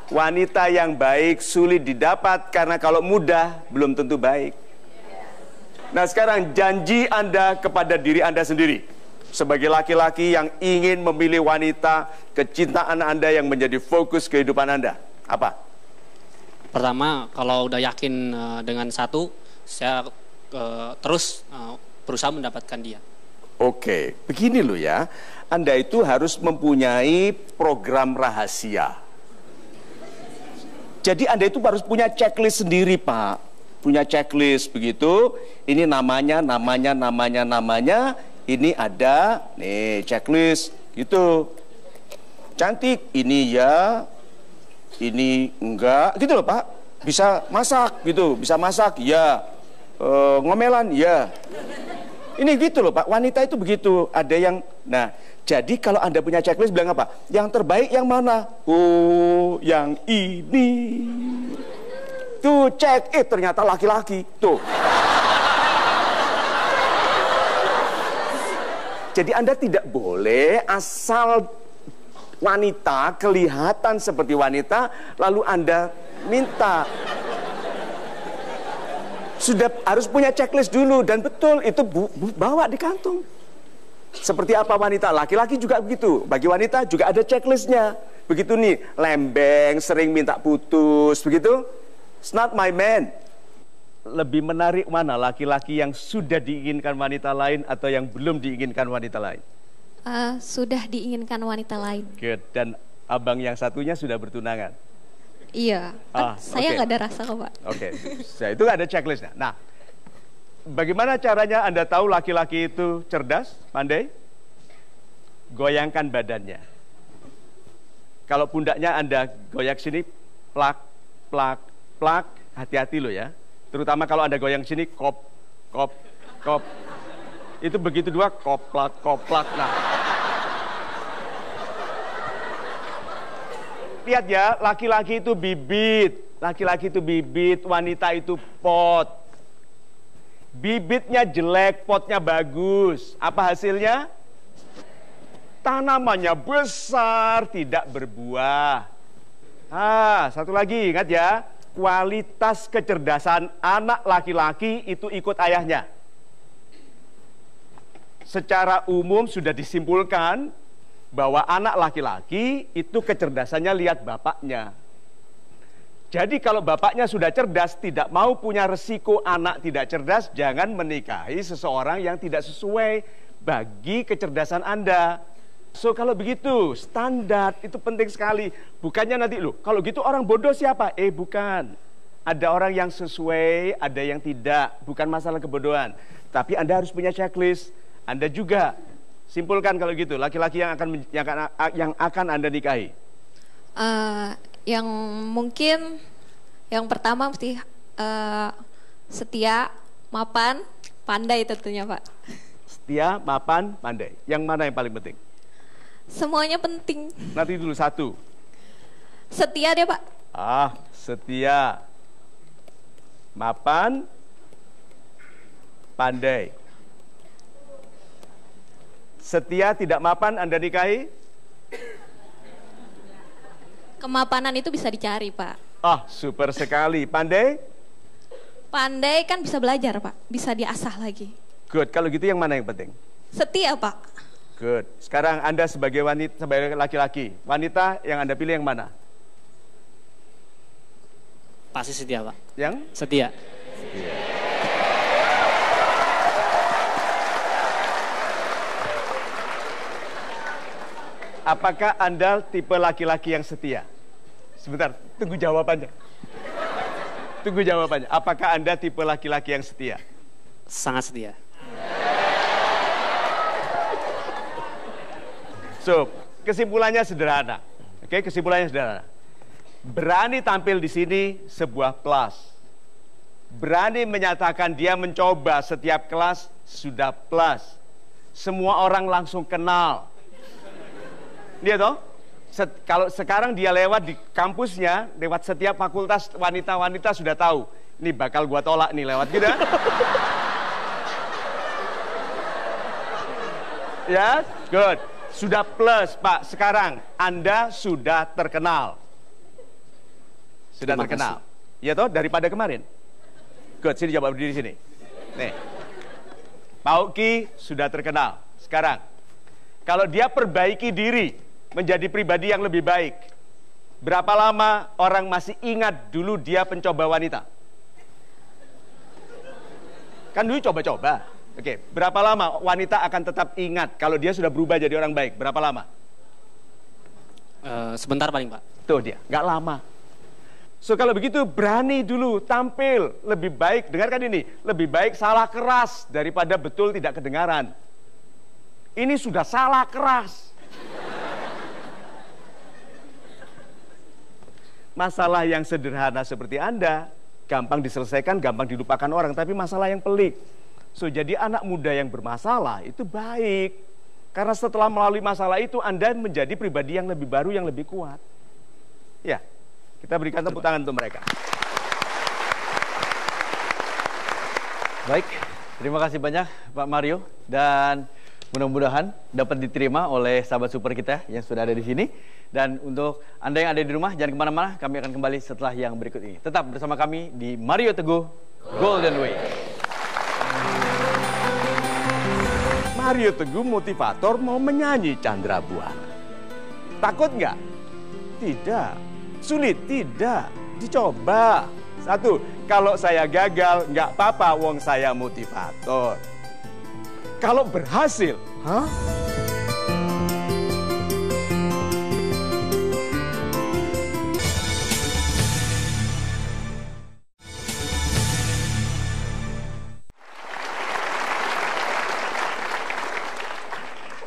Wanita yang baik sulit didapat karena kalau mudah belum tentu baik. Nah, sekarang janji Anda kepada diri Anda sendiri sebagai laki-laki yang ingin memilih wanita kecintaan Anda yang menjadi fokus kehidupan Anda, apa? Pertama, kalau udah yakin dengan satu, saya terus berusaha mendapatkan dia. Oke, begini loh ya, Anda itu harus mempunyai program rahasia. Jadi Anda itu harus punya checklist sendiri, Pak. Punya checklist begitu, ini namanya, ini ada, nih checklist gitu. Cantik, ini ya, ini enggak, gitu loh Pak. Bisa masak gitu, bisa masak, ya. Ngomelan, ya. Ini gitu loh Pak, wanita itu begitu. Ada yang, nah, jadi kalau Anda punya checklist bilang apa? Yang terbaik yang mana? Oh, yang ini. Tuh, cek, ternyata laki-laki. Tuh. Jadi Anda tidak boleh asal wanita kelihatan seperti wanita, lalu Anda minta. Sudah harus punya checklist dulu, dan betul itu bawa di kantong. Seperti apa wanita, laki-laki juga begitu. Bagi wanita juga ada checklistnya. Begitu nih, lembeng, sering minta putus, begitu. It's not my man. Lebih menarik mana, laki-laki yang sudah diinginkan wanita lain atau yang belum diinginkan wanita lain? Sudah diinginkan wanita lain. Good. Dan abang yang satunya sudah bertunangan? Iya, saya nggak ada rasa kok Pak. Oke, itu ada checklistnya. Nah, Bagaimana caranya Anda tahu laki-laki itu cerdas, pandai? Goyangkan badannya. Kalau pundaknya Anda goyak sini, plak, plak, plak, hati-hati loh ya. Terutama kalau Anda goyang sini, kop, kop, kop. Itu begitu dua, koplak, koplak. Nah, lihat ya, laki-laki itu bibit, laki-laki itu bibit, wanita itu pot. Bibitnya jelek, potnya bagus. Apa hasilnya? Tanamannya besar, tidak berbuah. Satu lagi, ingat ya, kualitas kecerdasan anak laki-laki itu ikut ayahnya. Secara umum sudah disimpulkan bahwa anak laki-laki itu kecerdasannya lihat bapaknya. Jadi kalau bapaknya sudah cerdas, tidak mau punya resiko anak tidak cerdas, jangan menikahi seseorang yang tidak sesuai bagi kecerdasan Anda. So kalau begitu, standar itu penting sekali. Bukannya nanti loh, kalau gitu orang bodoh siapa? Bukan. Ada orang yang sesuai, ada yang tidak. Bukan masalah kebodohan. Tapi Anda harus punya checklist. Anda juga simpulkan kalau gitu, laki-laki yang akan Anda nikahi. Yang mungkin yang pertama mesti setia, mapan, pandai tentunya Pak. Setia, mapan, pandai. Yang mana yang paling penting? Semuanya penting. Nanti dulu satu. Setia deh Pak. Setia, mapan, pandai. Setia tidak mapan Anda nikahi? Kemapanan itu bisa dicari Pak. Super sekali. Pandai? Pandai kan bisa belajar Pak, bisa diasah lagi. Good, kalau gitu yang mana yang penting? Setia Pak. Good. Sekarang Anda sebagai wanita, sebagai laki-laki, wanita yang Anda pilih yang mana? Pasti setia Pak. Yang? Setia. Apakah Anda tipe laki-laki yang setia? Sebentar, tunggu jawabannya. Tunggu jawabannya. Apakah Anda tipe laki-laki yang setia? Sangat setia. So, kesimpulannya sederhana. Oke, kesimpulannya sederhana. Berani tampil di sini sebuah plus. Berani menyatakan dia mencoba setiap kelas sudah plus. Semua orang langsung kenal. Dia toh, kalau sekarang dia lewat di kampusnya, lewat setiap fakultas wanita-wanita sudah tahu. Ini bakal gua tolak nih lewat gitu. Ya, good. Sudah plus, Pak. Sekarang Anda sudah terkenal. Sudah terkenal. Ya toh, daripada kemarin. Good, sini coba berdiri sini. Nih. Pak Uki sudah terkenal. Sekarang, kalau dia perbaiki diri menjadi pribadi yang lebih baik, berapa lama orang masih ingat dulu dia pencoba wanita? Kan dulu coba-coba. Oke, berapa lama wanita akan tetap ingat kalau dia sudah berubah jadi orang baik? Berapa lama? Sebentar paling Pak. Tuh dia, nggak lama. So kalau begitu berani dulu tampil lebih baik. Dengarkan ini, lebih baik salah keras daripada betul tidak kedengaran. Ini sudah salah keras. Masalah yang sederhana seperti Anda, gampang diselesaikan, gampang dilupakan orang, tapi masalah yang pelik. So, jadi anak muda yang bermasalah itu baik. Karena setelah melalui masalah itu, Anda menjadi pribadi yang lebih baru, yang lebih kuat. Ya, kita berikan tepuk tangan untuk mereka. Baik, terima kasih banyak Pak Mario. Dan mudah-mudahan dapat diterima oleh sahabat super kita yang sudah ada di sini. Dan untuk Anda yang ada di rumah, jangan kemana-mana, kami akan kembali setelah yang berikut ini. Tetap bersama kami di Mario Teguh Golden Way. Mario Teguh motivator mau menyanyi Chandra Buana. Takut nggak? Tidak. Sulit? Tidak. Dicoba. Satu, kalau saya gagal, nggak apa-apa, wong saya motivator. Kalau berhasil,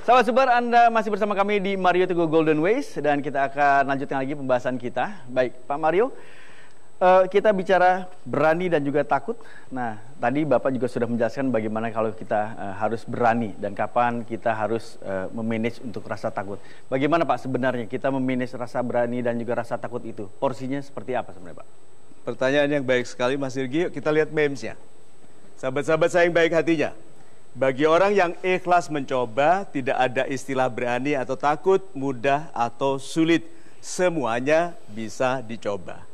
Sahabat Super, Anda masih bersama kami di Mario Teguh Golden Ways dan kita akan lanjutkan lagi pembahasan kita. Baik, Pak Mario, kita bicara berani dan juga takut. Nah, tadi Bapak juga sudah menjelaskan bagaimana kalau kita harus berani dan kapan kita harus memanage untuk rasa takut. Bagaimana Pak sebenarnya kita memanage rasa berani dan juga rasa takut itu? Porsinya seperti apa sebenarnya Pak? Pertanyaan yang baik sekali Mas Irgi. Yuk kita lihat memesnya. Sahabat-sahabat saya yang baik hatinya. Bagi orang yang ikhlas mencoba, tidak ada istilah berani atau takut, mudah atau sulit. Semuanya bisa dicoba.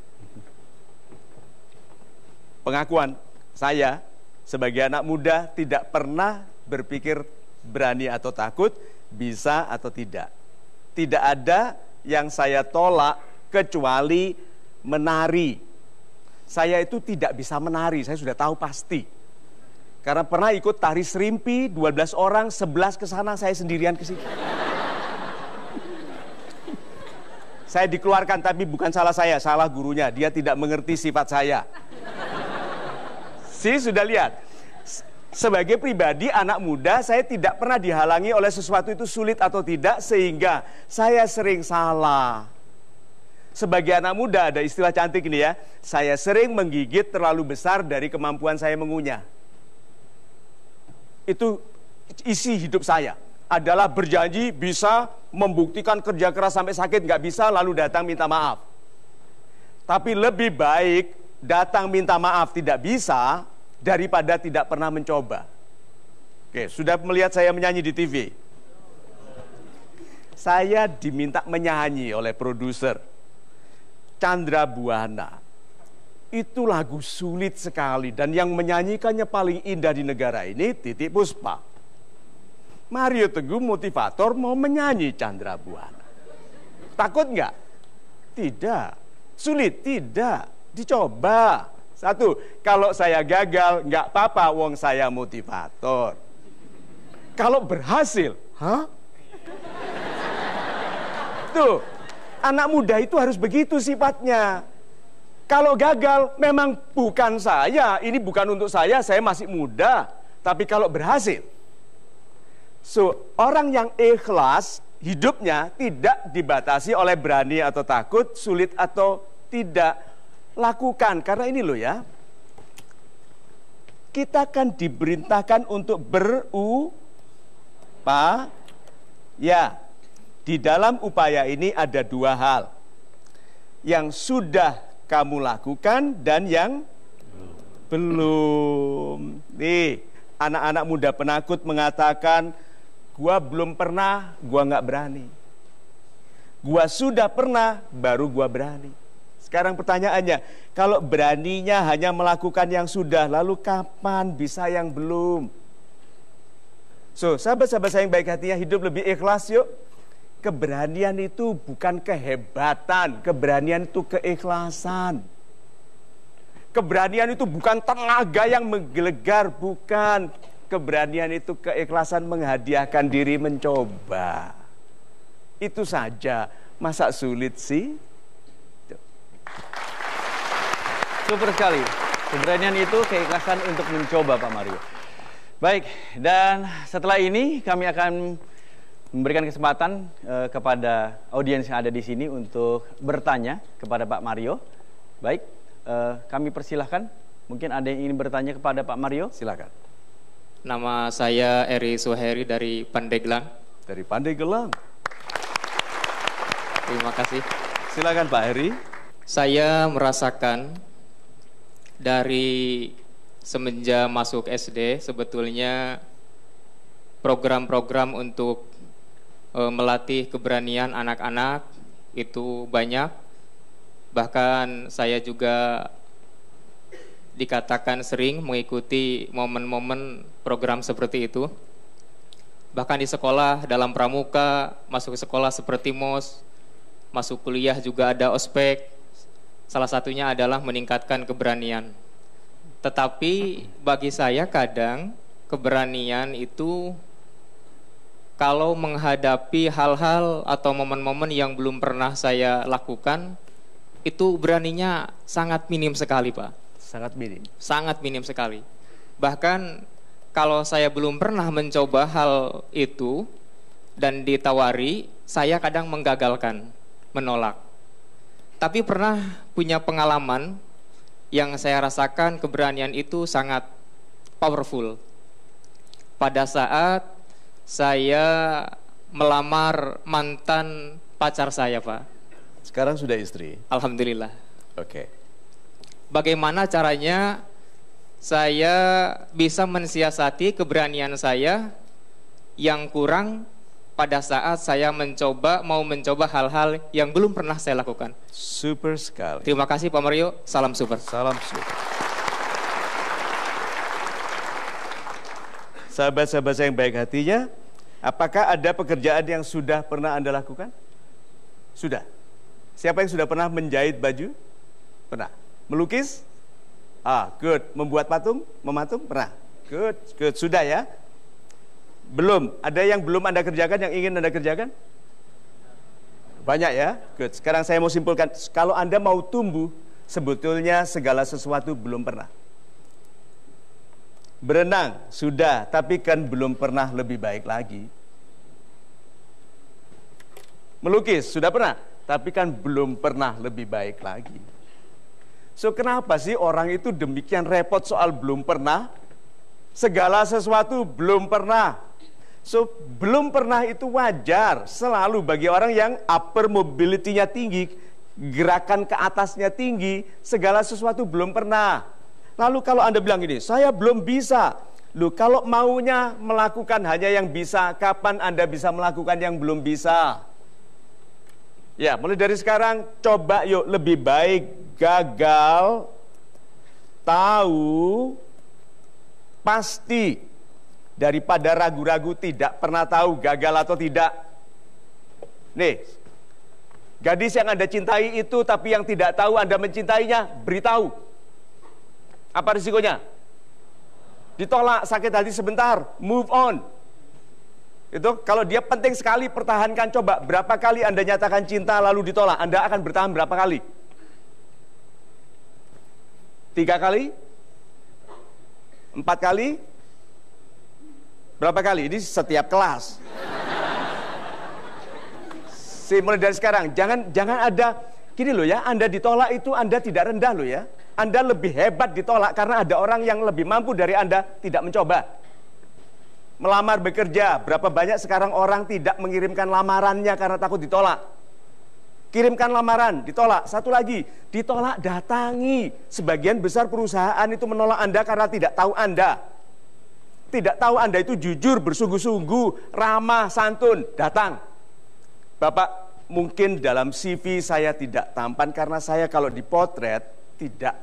Pengakuan saya sebagai anak muda tidak pernah berpikir berani atau takut, bisa atau tidak. Tidak ada yang saya tolak kecuali menari. Saya itu tidak bisa menari, saya sudah tahu pasti. Karena pernah ikut tari serimpi, 12 orang, 11 ke sana, saya sendirian ke sini. Saya dikeluarkan, tapi bukan salah saya, salah gurunya. Dia tidak mengerti sifat saya. Sudah lihat. Sebagai pribadi, anak muda, saya tidak pernah dihalangi oleh sesuatu itu sulit atau tidak, sehingga saya sering salah. Sebagai anak muda, ada istilah cantik ini ya, saya sering menggigit terlalu besar dari kemampuan saya mengunyah. Itu isi hidup saya adalah berjanji bisa membuktikan kerja keras sampai sakit, nggak bisa lalu datang minta maaf. Tapi lebih baik datang minta maaf tidak bisa daripada tidak pernah mencoba. Oke, sudah melihat saya menyanyi di TV. Saya diminta menyanyi oleh produser Chandra Buana. Itu lagu sulit sekali dan yang menyanyikannya paling indah di negara ini Titiek Puspa. Mario Teguh motivator mau menyanyi Chandra Buana. Takut nggak? Tidak. Sulit? Tidak. Dicoba. Satu, kalau saya gagal nggak apa-apa, wong saya motivator. Kalau berhasil, Tuh, anak muda itu harus begitu sifatnya. Kalau gagal, memang bukan saya, ini bukan untuk saya masih muda. Tapi kalau berhasil, orang yang ikhlas, hidupnya tidak dibatasi oleh berani atau takut, sulit atau tidak. Lakukan, karena ini loh ya, kita kan diperintahkan untuk berupaya. Di dalam upaya ini ada dua hal. Yang sudah kamu lakukan dan yang belum. Nih, anak-anak muda penakut mengatakan, gua belum pernah, gua nggak berani. Gua sudah pernah, baru gua berani. Sekarang pertanyaannya, kalau beraninya hanya melakukan yang sudah, lalu kapan bisa yang belum? Sahabat-sahabat saya yang baik hatinya, hidup lebih ikhlas yuk. Keberanian itu bukan kehebatan, keberanian itu keikhlasan. Keberanian itu bukan tenaga yang menggelegar, bukan. Keberanian itu keikhlasan menghadiahkan diri mencoba. Itu saja, masa sulit sih? Super sekali. Keberanian itu keikhlasan untuk mencoba Pak Mario. Baik, dan setelah ini kami akan memberikan kesempatan kepada audiens yang ada di sini untuk bertanya kepada Pak Mario. Baik, kami persilahkan. Mungkin ada yang ingin bertanya kepada Pak Mario. Silakan. Nama saya Eri Suheri dari Pandeglang. Dari Pandeglang. Terima kasih. Silakan Pak Eri. Saya merasakan dari semenjak masuk SD sebetulnya program-program untuk melatih keberanian anak-anak itu banyak. Bahkan saya juga dikatakan sering mengikuti momen-momen program seperti itu. Bahkan di sekolah, dalam pramuka, masuk ke sekolah seperti MOS, masuk kuliah juga ada ospek. Salah satunya adalah meningkatkan keberanian. Tetapi bagi saya kadang keberanian itu kalau menghadapi hal-hal atau momen-momen yang belum pernah saya lakukan, itu beraninya sangat minim sekali, Pak. Sangat minim. Sangat minim sekali. Bahkan kalau saya belum pernah mencoba hal itu, dan ditawari, saya kadang menggagalkan, menolak. Tapi pernah punya pengalaman yang saya rasakan keberanian itu sangat powerful. Pada saat saya melamar mantan pacar saya, Pak. Sekarang sudah istri? Alhamdulillah. Oke. Bagaimana caranya saya bisa mensiasati keberanian saya yang kurang pada saat saya mau mencoba hal-hal yang belum pernah saya lakukan. Super sekali. Terima kasih Pak Mario, salam super. Salam super. Sahabat-sahabat saya yang baik hatinya, apakah ada pekerjaan yang sudah pernah Anda lakukan? Sudah. Siapa yang sudah pernah menjahit baju? Pernah. Melukis? Good. Membuat patung? Mematung? Pernah. Good. Sudah ya? Belum. Ada yang belum Anda kerjakan, yang ingin Anda kerjakan? Banyak ya? Good. Sekarang saya mau simpulkan. Kalau Anda mau tumbuh, sebetulnya segala sesuatu belum pernah. Berenang? Sudah. Tapi kan belum pernah lebih baik lagi. Melukis? Sudah pernah. Tapi kan belum pernah lebih baik lagi. So kenapa sih orang itu demikian repot soal belum pernah? Segala sesuatu belum pernah. So belum pernah itu wajar selalu bagi orang yang upper mobility-nya tinggi, gerakan ke atasnya tinggi, segala sesuatu belum pernah. Lalu kalau Anda bilang gini, saya belum bisa. Loh, kalau maunya melakukan hanya yang bisa, kapan Anda bisa melakukan yang belum bisa? Ya, mulai dari sekarang coba yuk lebih baik gagal, tahu, pasti daripada ragu-ragu tidak pernah tahu gagal atau tidak. Nih, gadis yang Anda cintai itu tapi yang tidak tahu Anda mencintainya, beritahu. Apa risikonya? Ditolak, sakit hati sebentar, move on. Itu kalau dia penting sekali, pertahankan. Coba berapa kali Anda nyatakan cinta lalu ditolak, Anda akan bertahan berapa kali? 3 kali? 4 kali? Berapa kali? Ini setiap kelas. Mulai dari sekarang, jangan ada gini loh ya, Anda ditolak itu Anda tidak rendah loh ya. Anda lebih hebat ditolak karena ada orang yang lebih mampu dari Anda tidak mencoba. Melamar bekerja, berapa banyak sekarang orang tidak mengirimkan lamarannya karena takut ditolak. Kirimkan lamaran, ditolak. Satu lagi, ditolak datangi. Sebagian besar perusahaan itu menolak Anda karena tidak tahu Anda. Tidak tahu Anda itu jujur, bersungguh-sungguh, ramah, santun, datang. Bapak, mungkin dalam CV saya tidak tampan karena saya kalau dipotret tidak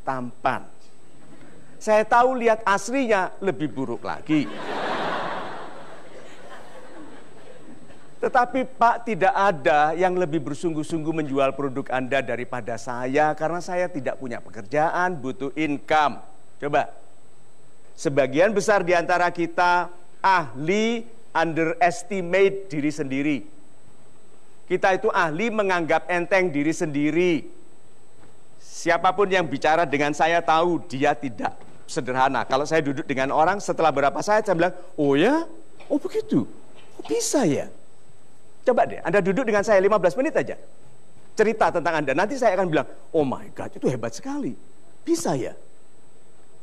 tampan. Saya tahu lihat aslinya lebih buruk lagi. Tetapi Pak, tidak ada yang lebih bersungguh-sungguh menjual produk Anda daripada saya karena saya tidak punya pekerjaan, butuh income. Coba. Sebagian besar di antara kita ahli underestimate diri sendiri. Kita itu ahli menganggap enteng diri sendiri. Siapapun yang bicara dengan saya tahu dia tidak sederhana. Kalau saya duduk dengan orang setelah berapa saya bilang, oh ya? Oh begitu? Oh bisa ya? Coba deh, Anda duduk dengan saya 15 menit aja. Cerita tentang Anda. Nanti saya akan bilang, oh my God, itu hebat sekali. Bisa ya?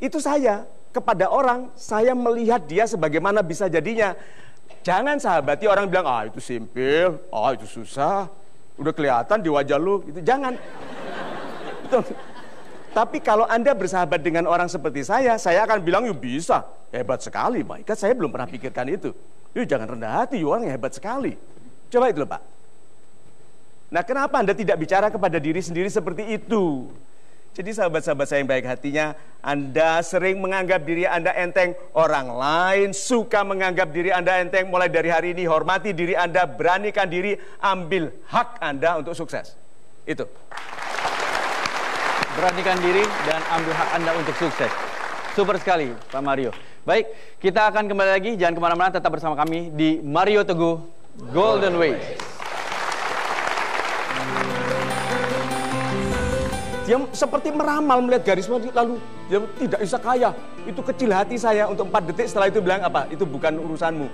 Itu saya. Kepada orang, saya melihat dia sebagaimana bisa jadinya. Jangan sahabati orang bilang, itu simpel, itu susah. Udah kelihatan di wajah lu. Gitu. Jangan. Betul. Tapi kalau Anda bersahabat dengan orang seperti saya akan bilang, yuk bisa. Hebat sekali, my God, saya belum pernah pikirkan itu. Yuk jangan rendah hati, orang yang hebat sekali. Coba itu loh Pak. Nah kenapa Anda tidak bicara kepada diri sendiri seperti itu? Jadi sahabat-sahabat saya yang baik hatinya, Anda sering menganggap diri Anda enteng, orang lain suka menganggap diri Anda enteng. Mulai dari hari ini hormati diri Anda, beranikan diri, ambil hak Anda untuk sukses. Itu. Beranikan diri dan ambil hak Anda untuk sukses. Super sekali Pak Mario. Baik, kita akan kembali lagi, jangan kemana-mana, tetap bersama kami di Mario Teguh Golden Way. Dia seperti meramal melihat garis lalu dia tidak bisa kaya. Itu kecil hati saya untuk 4 detik setelah itu bilang apa? Itu bukan urusanmu.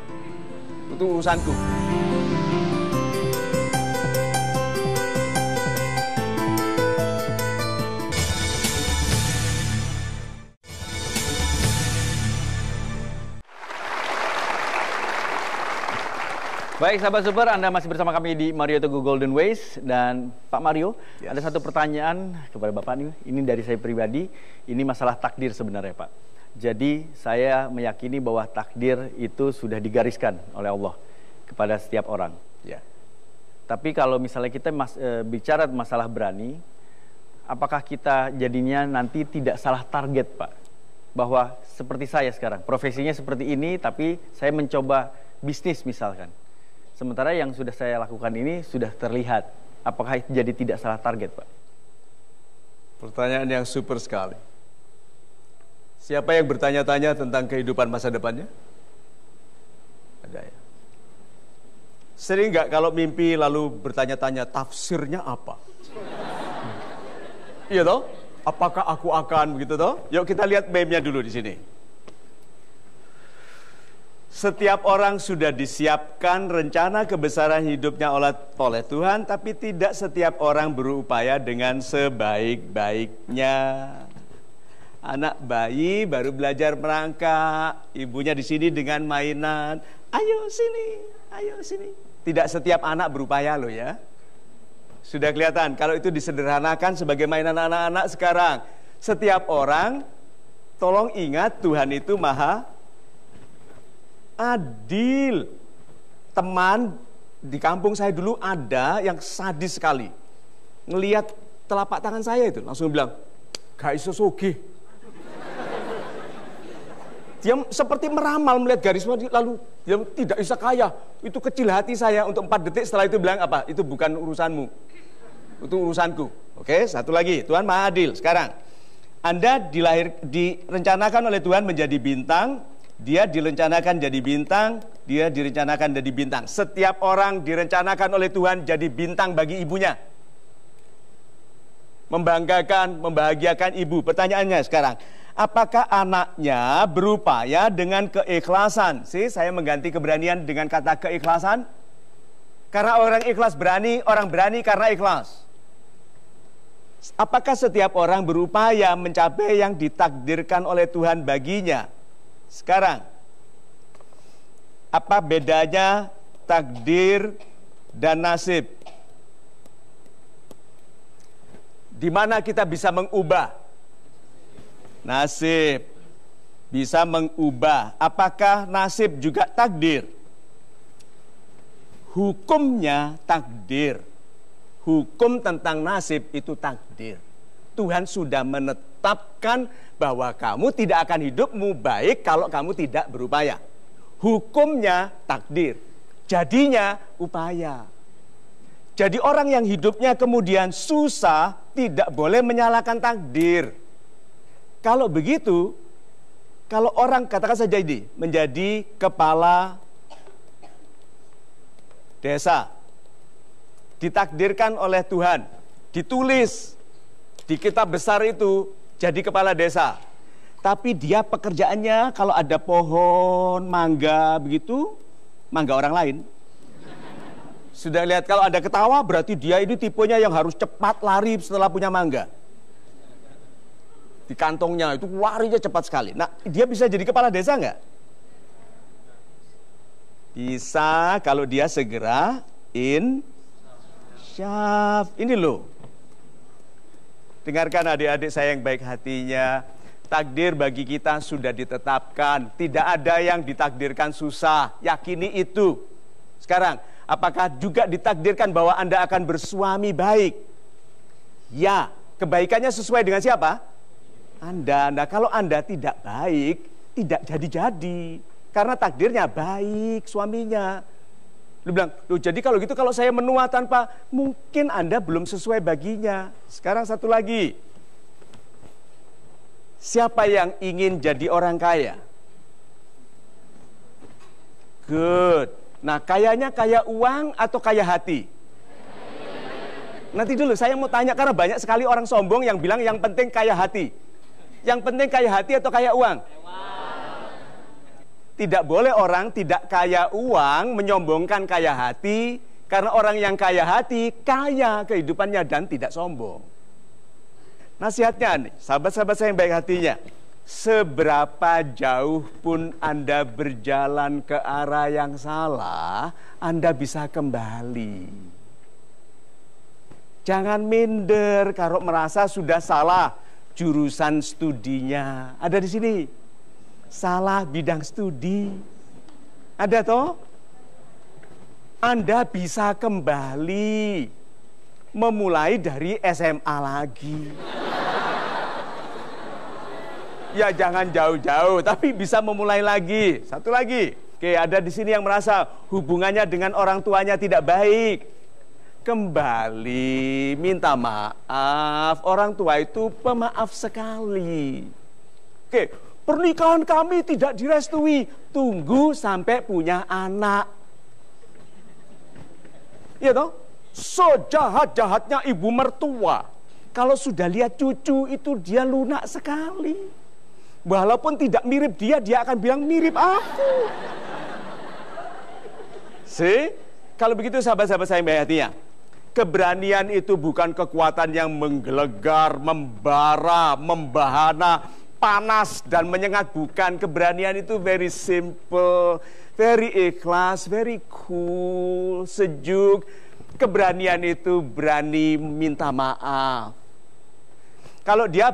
Itu urusanku. Baik sahabat super, Anda masih bersama kami di Mario Teguh Golden Ways. Dan Pak Mario, ada satu pertanyaan kepada Bapak nih. Ini dari saya pribadi, ini masalah takdir sebenarnya Pak. Jadi saya meyakini bahwa takdir itu sudah digariskan oleh Allah kepada setiap orang. Ya. Tapi kalau misalnya kita bicara masalah berani, apakah kita jadinya nanti tidak salah target Pak? Bahwa seperti saya sekarang, profesinya seperti ini, tapi saya mencoba bisnis misalkan. Sementara yang sudah saya lakukan ini sudah terlihat. Apakah jadi tidak salah target, Pak? Pertanyaan yang super sekali. Siapa yang bertanya-tanya tentang kehidupan masa depannya? Ada ya? Sering nggak kalau mimpi lalu bertanya-tanya tafsirnya apa? Iya toh? Apakah aku akan begitu toh? Yuk kita lihat meme-nya dulu di sini. Setiap orang sudah disiapkan rencana kebesaran hidupnya oleh Tuhan, tapi tidak setiap orang berupaya dengan sebaik-baiknya. Anak bayi baru belajar merangkak, ibunya di sini dengan mainan. Ayo sini, ayo sini. Tidak setiap anak berupaya loh ya. Sudah kelihatan kalau itu disederhanakan sebagai mainan anak-anak sekarang. Setiap orang, tolong ingat Tuhan itu maha adil. Teman di kampung saya dulu ada yang sadis sekali. Ngelihat telapak tangan saya itu langsung bilang, gak iso sugih. Dia seperti meramal melihat garis lalu dia tidak bisa kaya. Itu kecil hati saya untuk 4 detik setelah itu bilang apa? Itu bukan urusanmu. Itu urusanku. Oke, satu lagi. Tuhan maha adil. Sekarang Anda direncanakan oleh Tuhan menjadi bintang. Dia direncanakan jadi bintang, dia direncanakan jadi bintang. Setiap orang direncanakan oleh Tuhan jadi bintang bagi ibunya. Membanggakan, membahagiakan ibu. Pertanyaannya sekarang, apakah anaknya berupaya dengan keikhlasan? Saya mengganti keberanian dengan kata keikhlasan. Karena orang ikhlas berani, orang berani karena ikhlas. Apakah setiap orang berupaya mencapai yang ditakdirkan oleh Tuhan baginya? Sekarang, apa bedanya takdir dan nasib? Di mana kita bisa mengubah? Nasib bisa mengubah. Apakah nasib juga takdir? Hukumnya takdir. Hukum tentang nasib itu takdir. Tuhan sudah menetapkan bahwa kamu tidak akan hidupmu baik kalau kamu tidak berupaya. Hukumnya takdir, jadinya upaya. Jadi orang yang hidupnya kemudian susah tidak boleh menyalahkan takdir. Kalau begitu, kalau orang katakan saja ini menjadi kepala desa, ditakdirkan oleh Tuhan, ditulis di kitab besar itu jadi kepala desa. Tapi dia pekerjaannya kalau ada pohon mangga begitu, mangga orang lain. Sudah lihat kalau ada ketawa berarti dia ini tipenya yang harus cepat lari setelah punya mangga. Di kantongnya itu larinya cepat sekali. Nah, dia bisa jadi kepala desa nggak? Bisa kalau dia segera insyaf. Ini loh. Dengarkan adik-adik saya yang baik hatinya. Takdir bagi kita sudah ditetapkan. Tidak ada yang ditakdirkan susah. Yakini itu. Sekarang, apakah juga ditakdirkan bahwa Anda akan bersuami baik? Ya, kebaikannya sesuai dengan siapa? Anda. Kalau Anda tidak baik, tidak jadi-jadi. Karena takdirnya baik suaminya. Lu bilang, loh jadi kalau gitu kalau saya menua tanpa, mungkin Anda belum sesuai baginya. Sekarang satu lagi. Siapa yang ingin jadi orang kaya? Good. Nah, kayanya kaya uang atau kaya hati? Nanti dulu saya mau tanya karena banyak sekali orang sombong yang bilang yang penting kaya hati. Yang penting kaya hati atau kaya uang? Tidak boleh orang tidak kaya uang menyombongkan kaya hati, karena orang yang kaya hati, kaya kehidupannya dan tidak sombong. Nasihatnya nih, sahabat-sahabat saya yang baik hatinya, seberapa jauh pun Anda berjalan ke arah yang salah, Anda bisa kembali. Jangan minder kalau merasa sudah salah jurusan studinya. Ada di sini. Salah bidang studi. Ada toh? Anda bisa kembali. Memulai dari SMA lagi. Ya jangan jauh-jauh, tapi bisa memulai lagi. Satu lagi. Oke, ada di sini yang merasa hubungannya dengan orang tuanya tidak baik. Kembali, minta maaf. Orang tua itu pemaaf sekali. Oke, pernikahan kami tidak direstui. Tunggu sampai punya anak. Iya toh? Sejahat-jahatnya ibu mertua, kalau sudah lihat cucu itu dia lunak sekali. Walaupun tidak mirip dia akan bilang mirip aku. Kalau begitu sahabat-sahabat saya yang baik hatinya, keberanian itu bukan kekuatan yang menggelegar, membara, membahana, panas dan menyengat. Bukan. Keberanian itu very simple, very ikhlas, very cool, sejuk. Keberanian itu berani minta maaf. Kalau dia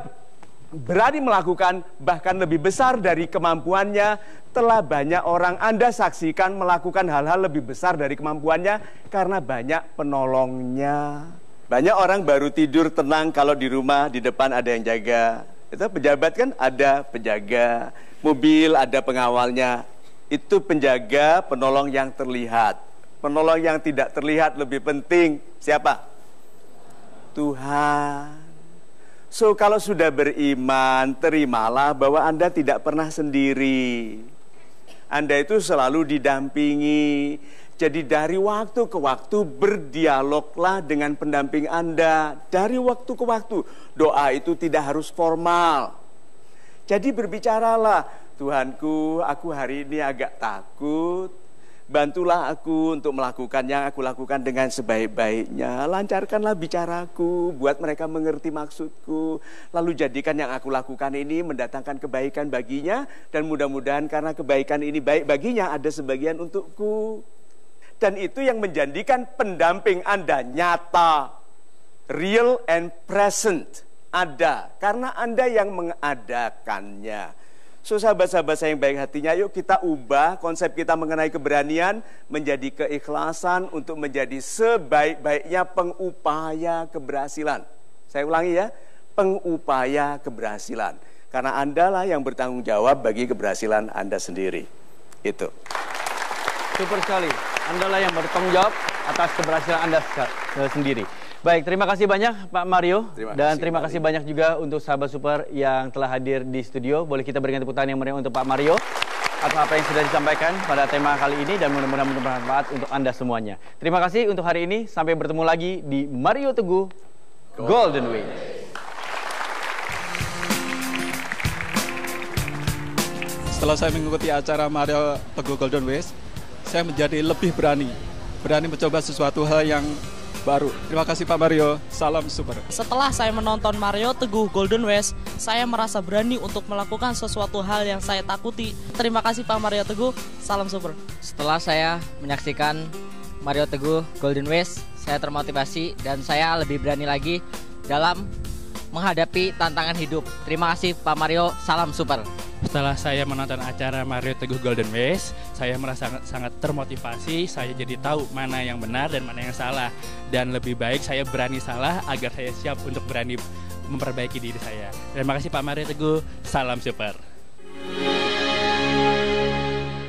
berani melakukan bahkan lebih besar dari kemampuannya, telah banyak orang Anda saksikan melakukan hal-hal lebih besar dari kemampuannya karena banyak penolongnya. Banyak orang baru tidur tenang kalau di rumah di depan ada yang jaga. Itu pejabat kan ada penjaga, mobil ada pengawalnya. Itu penjaga, penolong yang terlihat. Penolong yang tidak terlihat lebih penting. Siapa? Tuhan. So kalau sudah beriman, terimalah bahwa Anda tidak pernah sendiri. Anda itu selalu didampingi. Jadi dari waktu ke waktu berdialoglah dengan pendamping Anda. Dari waktu ke waktu. Doa itu tidak harus formal. Jadi berbicaralah, Tuhanku, aku hari ini agak takut. Bantulah aku untuk melakukan yang aku lakukan dengan sebaik-baiknya. Lancarkanlah bicaraku, buat mereka mengerti maksudku. Lalu jadikan yang aku lakukan ini mendatangkan kebaikan baginya. Dan mudah-mudahan karena kebaikan ini baik baginya, ada sebagian untukku. Dan itu yang menjadikan pendamping Anda nyata, real and present. Ada, karena Anda yang mengadakannya. So sahabat-sahabat saya yang baik hatinya, yuk kita ubah konsep kita mengenai keberanian menjadi keikhlasan untuk menjadi sebaik-baiknya pengupaya keberhasilan. Saya ulangi ya, pengupaya keberhasilan. Karena Anda lah yang bertanggung jawab bagi keberhasilan Anda sendiri. Itu. Super sekali. Anda lah yang bertanggung jawab atas keberhasilan Anda sendiri. Baik, terima kasih banyak Pak Mario. Terima kasih banyak juga untuk sahabat Super yang telah hadir di studio. Boleh kita berikan tepuk tangan yang meriah untuk Pak Mario atas apa yang sudah disampaikan pada tema kali ini dan mudah-mudahan bermanfaat untuk Anda semuanya. Terima kasih untuk hari ini. Sampai bertemu lagi di Mario Teguh Golden Way. Setelah saya mengikuti acara Mario Teguh Golden Ways, saya menjadi lebih berani mencoba sesuatu hal yang baru. Terima kasih Pak Mario, salam Super. Setelah saya menonton Mario Teguh Golden Ways, saya merasa berani untuk melakukan sesuatu hal yang saya takuti. Terima kasih Pak Mario Teguh, salam Super. Setelah saya menyaksikan Mario Teguh Golden Ways, saya termotivasi dan saya lebih berani lagi dalam menghadapi tantangan hidup. Terima kasih Pak Mario, salam Super. Setelah saya menonton acara Mario Teguh Golden Ways, saya merasa sangat termotivasi. Saya jadi tahu mana yang benar dan mana yang salah. Dan lebih baik saya berani salah agar saya siap untuk berani memperbaiki diri saya. Terima kasih Pak Mario Teguh, salam Super.